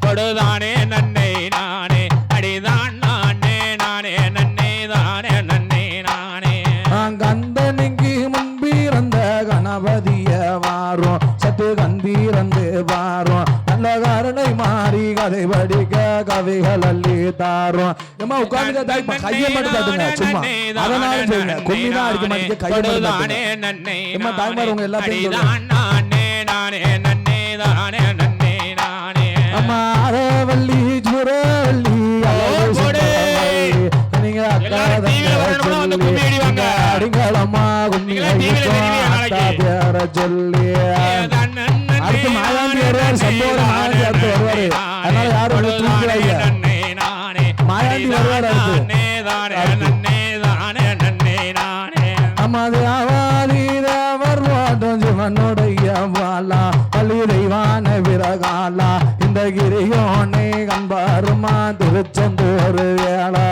படுதானே நன்னை நானே அடிதான் நானே நானே நன்னே தானே நன்னே நானே கந்தனுக்கு முன்பிறந்த கணபதிய வாரும் சத்து கந்தீரந்து வாரும் நல்ல காரணை மாறி கதை படிக்க கவிகள் அள்ளி தாரும் ஏமா உட்கார்ந்து கையை மட்டும் தட்டுங்க சும்மா அதனால சொல்லுங்க கும்மிதான் அடிக்க மாட்டீங்க கையை மட்டும் தட்டுங்க ஏமா தாய்மார் உங்க எல்லாத்தையும் நானே நானே நன்னே தானே நன்னே நானே அம்மா அரவள்ளி ஜுரவள்ளி நீங்க அடிங்களம்மா பேர சொல்லி அடுத்து மாயாண்டி வருவார் சம்போட மாயாண்டி அடுத்து வருவாரு அதனால யாரும் தூக்கிறாங்க மாயாண்டி வருவார் நமது அவாதி தேவர் வாட்டும் சிவனுடைய வாழா பள்ளி தெய்வான விரகாலா இந்த கிரியோனை கண்பாருமா திருச்செந்தூர் வேளா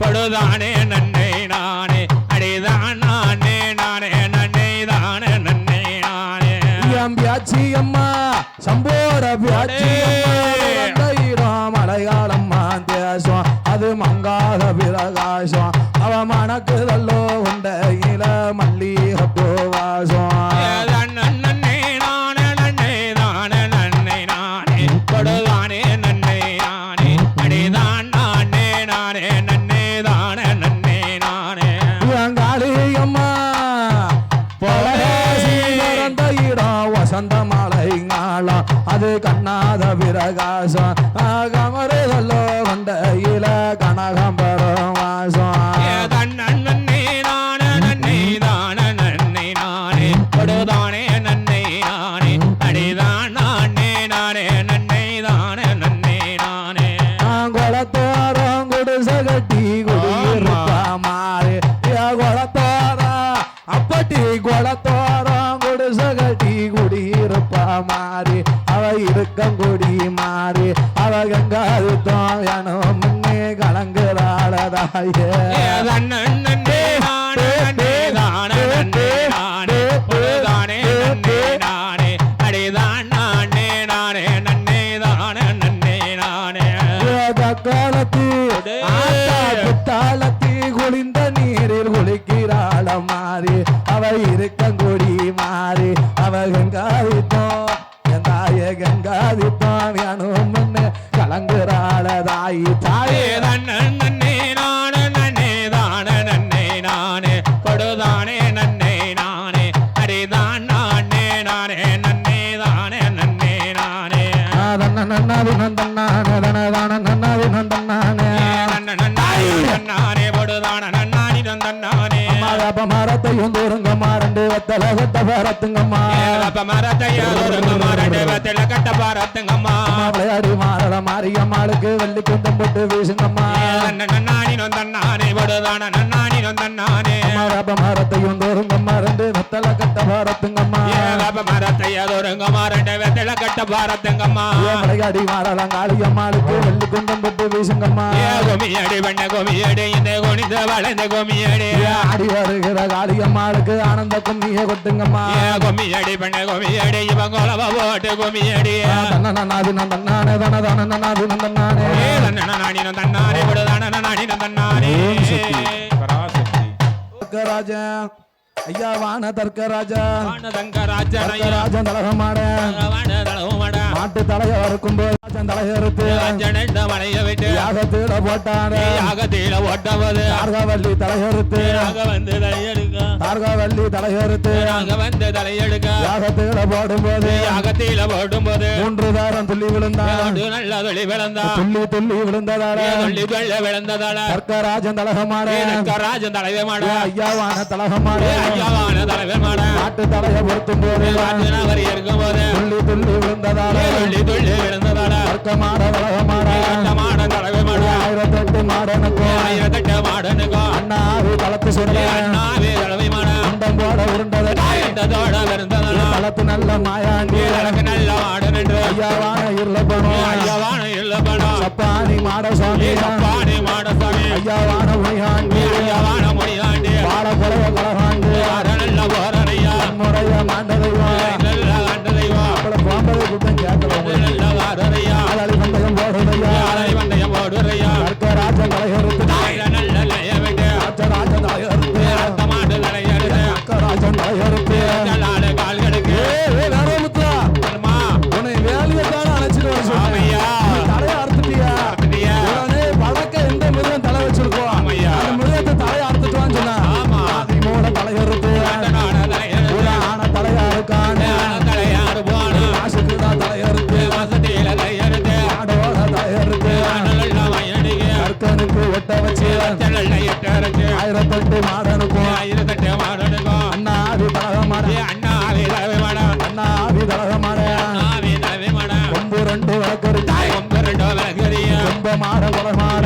படுதானே நன்னை நானே அடிதான் நானே நானே நன்னை தானே நன்னை நானே என் பியாச்சி அம்மா சம்போட பியாச்சி மலையாளம் தேசம் அது மங்காத பிரகாசம் அவ மணக்குதல்லோ உண்ட இல மல்லிகை பூவாசம் படுதானே நன்னை நானே அடிதான் நானே நானே நன்னே தானே நன்னே நானே அம்மா இடம் வசந்த மாலைங்காலம் அது கண்ணாத பிரகாசம் கமருதல்லோ கொண்ட இல கனகம்பரம் வாசம் படுதானே நன்னை நானே அடிதான் நானே நானே நன்னை தானே நன்னை நானே குளத்தோரம் குடிசகட்டி குடியிருப்பா மாறி குளத்தோரம் அப்பட்டி குளத்தோரம் குடிசகட்டி குடியிருப்பா மாறி அவ இருக்கங்குடி மாறி அவ கங்காது தோயனோ முன்னே கலங்குறாளதாயே புத்தாலத்தி குளிந்த நீரில் குளிக்கிறாள மாறி அவ இருக்கங்குடி மாறி அவ கங்காதித்தோ என் தாய கங்காதித்தோ வேணும் முன்னு கலங்குறாளதாயி தாயே நன்னே நானே நன்னே தானே நன்னே நானே படுதானே நன்னே நானே அடிதான் வெத்தல கட்ட பாரத்துங்கம்மா விளையாடி மாறல மாரியம்மாளுக்கு வெள்ளி குந்தம் போட்டு வீசுங்கம்மா மரத்தையும் தோறுங்கம்மா ரெண்டு வெத்தல கட்ட பாரத்துங்கம்மா விளையாடி மாறலாம் காளியம்மாளுக்கு வெள்ளி குந்தம் போட்டு வீசுங்கம்மா ஆடி வருகிற காளியம்மாளுக்கு ஆனந்த கும்மிய கொட்டுங்கம்மா கொமியடி பண்ண கொமியடி இவன் கொலவ போட்டு கொமியடி தன்னானே தன்னானே தன்னானே தன்னானே விடுதானே தன்னானே ராஜா ஐயா வான தர்க்கராஜா ராஜன் தலகமாட மாட்டு தலைய வறுக்கும் போது ராஜன் தலையறுத்து மலைய விட்டு யாகத்தீட போட்டானே யாகத்தீல ஓட்டவது தார்காவல்லி தலையறுத்து வந்து தலையெடுக்க தார்காவல்லி தலையறுத்து வந்து தலையெடுக்க யாகத்தீட போடும்போது யாகத்தீல போடும்போது 3 தாரம் துள்ளி விழுந்தான் நல்ல துளி விழுந்தா துள்ளி விழுந்ததால துள்ளி துள்ள விழுந்ததால தர்க்கராஜன் தலகமாட ராஜன் தலைவே மாட ஐயாவான தலகமாட ஐயாவான தலைவே மாட மாட்டு தலைய பொருத்தும் போது அவர் இருக்கும் போது துள்ளி விழுந்ததால துள்ளி விழுந்ததால தர்க்கமாட தலகமாட மாட தலைவே மாட 1008 மாடனுக்கும் 1008 மாடனுக்கும் அண்ணாவி தளத்து சொல்ல அண்ணாவே தலைவை மாட அண்டம் போட உருண்டதோட விருந்ததால தளத்து நல்ல மாயாண்டி எனக்கு நல்ல மாடன் என்று ஐயாவான இருளப்பணும் ஐயாவான இல்லப்படம் சப்பானி மாட சுவாமி சப்பானி மாட சாமி ஐயாவான மொழியாண்டி ஐயாவான மொழியாண்டி பாட கொலைய கலகாண்டு நல்ல போரையா முறைய மாண்டதைவா நல்ல ஆண்டதைவா பாம்பதை கூட்டம் கேட்கிறவங்க நல்ல வாரையா ஆளாளி பந்தயம் போடுதையா ஆலை வந்தயம் போடுறையா தர்க்கராஜ கலையறுத்து நல்ல லய விட்டு ராஜராஜ தலையறுத்து மாட்டு தலையெடுத்து தர்க்கராஜன் தலையறுத்து நாலு கால்களுக்கு உன்னை வேலையை தானே அழைச்சிட்டு வர சொன்னேன் ஆமையா தலையை அறுத்துட்டியா அப்படியா உடனே வழக்க எந்த மிருகம் தலை வச்சிருக்கோம் ஆமையா அந்த மிருகத்தை தலையை அறுத்துட்டுவான்னு சொன்னா ஆமா மூட தலையறுத்து ஒரு ஆன தலையா இருக்கான் தலையாறு போன காசுக்கு தான் தலையறுத்து வசதியில தலையெடுத்து ஆடோட தலையறுத்து நல்ல வயடிக்கு கற்கனுக்கு ஒட்ட வச்சு நல்ல எட்டரைக்கு 1008 மாடனுக்கும் 1008 மாடனுக்கும் அண்ணாவி தலகமாட அண்ணாவே தலைவை மாட அண்ணாவி தலகமாட அண்ணாவே தலைவை மாட கொம்பு 2 வழக்கறிச்சு ரொம்ப ரெண்டோ விளக்கறிய கொம்ப மாட கொலமாட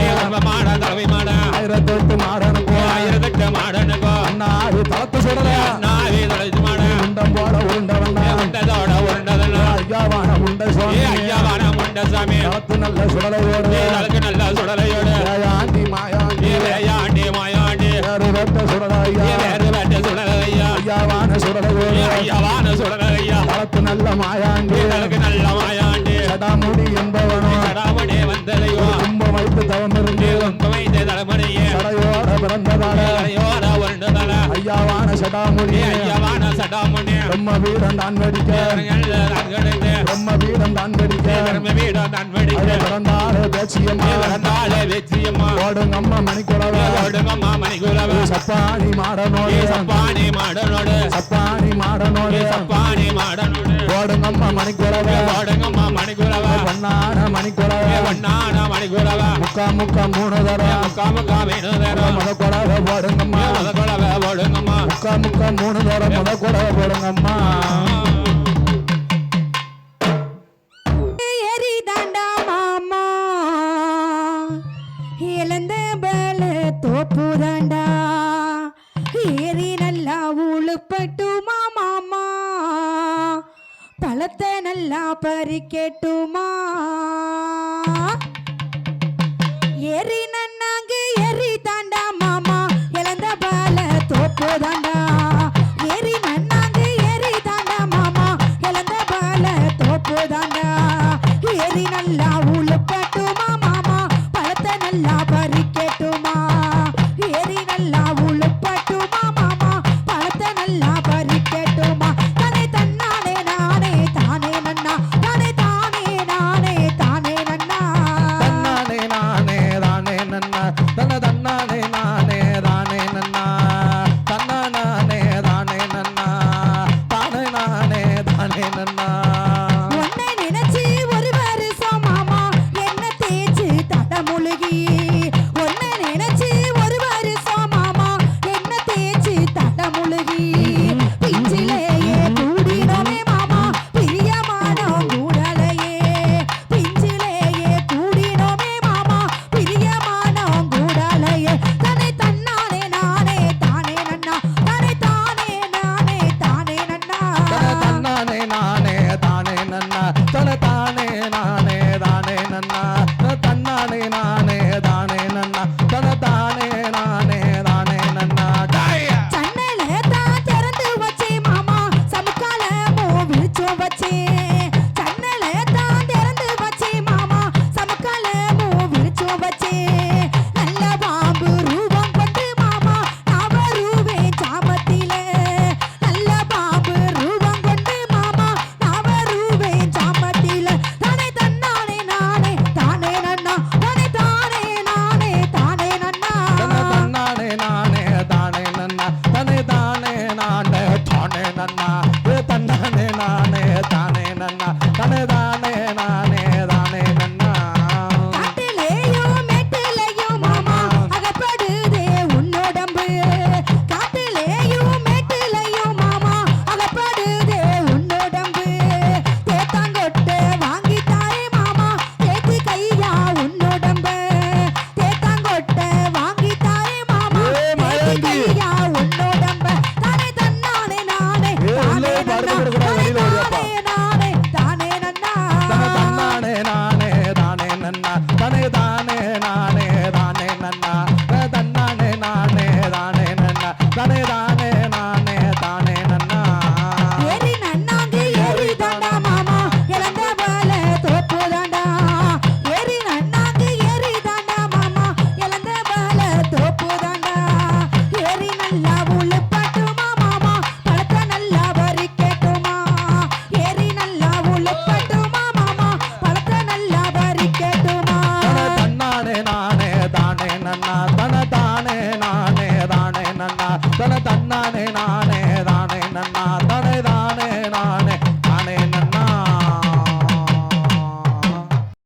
மாட தலைவை மாட 1008 மாடனுக்கும் 1008 மாடனுக்கும் அண்ணாவி தளத்து சுடல அண்ணாவே தலைச்சு மாட உண்டம் போட உருண்டவண்ணா உண்டதோட உருண்டதல்ல ஐயாவான உண்ட சுவாமி ஐயாவான முண்டசாமி தளத்து நல்ல சுடலையோடு தலக்கு நல்ல சுடலையோடு ஆண்டி மாயாண்டி வேயாண்டி மாயாண்டி வேறு வெட்ட சுடலையா வேறு வேட்ட சுடலையா ஐயாவான சுடலையோடு ஐயாவான சுடலையா தளத்து நல்ல மாயாண்டி தலக்கு நல்ல மாயாண்டி சடாமுடி என்பவனும் சடாமணி வந்ததையோ கும்ப வைத்து தவம் இருந்து வைத்த தலைமுறையே சடையோட பிறந்ததால தலையோட உருண்டதல ஐயாவான சடாமுடி ஐயாவான சடாமணி பிரம்ம வீடம் தான் வெடிக்க பிரம்ம வீடம் தான் வெடிக்க வீடம் தான் வெடிக்க பிறந்தாலே பேச்சியம்மா பிறந்தாலே வெற்றியம்மா ஓடுங்க அம்மா மணிக்குறவ ஓடுங்கம்மா மணிக்குறவ சப்பானி மாடனோடு சப்பானி மாடனோடு சப்பானி மாடனோடு சப்பானி மாடனோடு ஓடுங்க அம்மா மணிக்குறவ ஓடுங்கம்மா மணிக்குறவ பொன்னான மணிக்குறவ பொன்னான மணிக்குறவ முக்கா 3 தரம் முக்கா வேணும் தரம் முத குறவ போடுங்கம்மா குறவ ஓடுங்கம்மா முக்கா 3 தரம் முத குறவ போடுங்கம்மா எரிதாண்டா மாமா இழந்த பல தோப்புதாண்டா ஏறி நல்லா உழுப்பட்டுமா மாமா பழத்தை நல்லா பறிக்கட்டுமா ஏறி நன்னாங்க ஏறி தாண்டா மாமா இழந்த பல தோப்புதாண்டா ஏறி நன்னாங்க ஏறி தாண்டா மாமா இழந்த பல தோப்புதாண்டா ஏறி நல்லா உழுப்பட்டுமா மாமா பழத்தை நல்லா பறிக்கட்டுமா ஏறி நல்லா உழுப்பட்டுமா மாமா பழத்தை நல்லா பறிக்கட்டுமா தானே தன்னானே நானே தானே நன்னா தானே தானே நானே தானே நன்னா தன்னானே நானே தானே நன்னா தன்ன தன்னானே நானே தானே நன்னா தன்னான நன்னா தன்னானே நானே தானே நன்னா தானே தானே நானே தானே நன்னா காட்டிலேயும் மேட்டிலேயும் மாமா அகப்படுதே உன்னோடம்பு காட்டிலேயும் மேட்டிலேயும் மாமா அகப்படுதே உன்னோடம்பு தேத்தாங்கொட்டை வாங்கி தாரே மாமா தேத்தி கையா உன்னோடம்பு தேத்தாங்கொட்டை வாங்கி தாரே மாமா தேத்தி கையா உன்னோடம்பு தானே தன்னானே நானே தானே நன்னா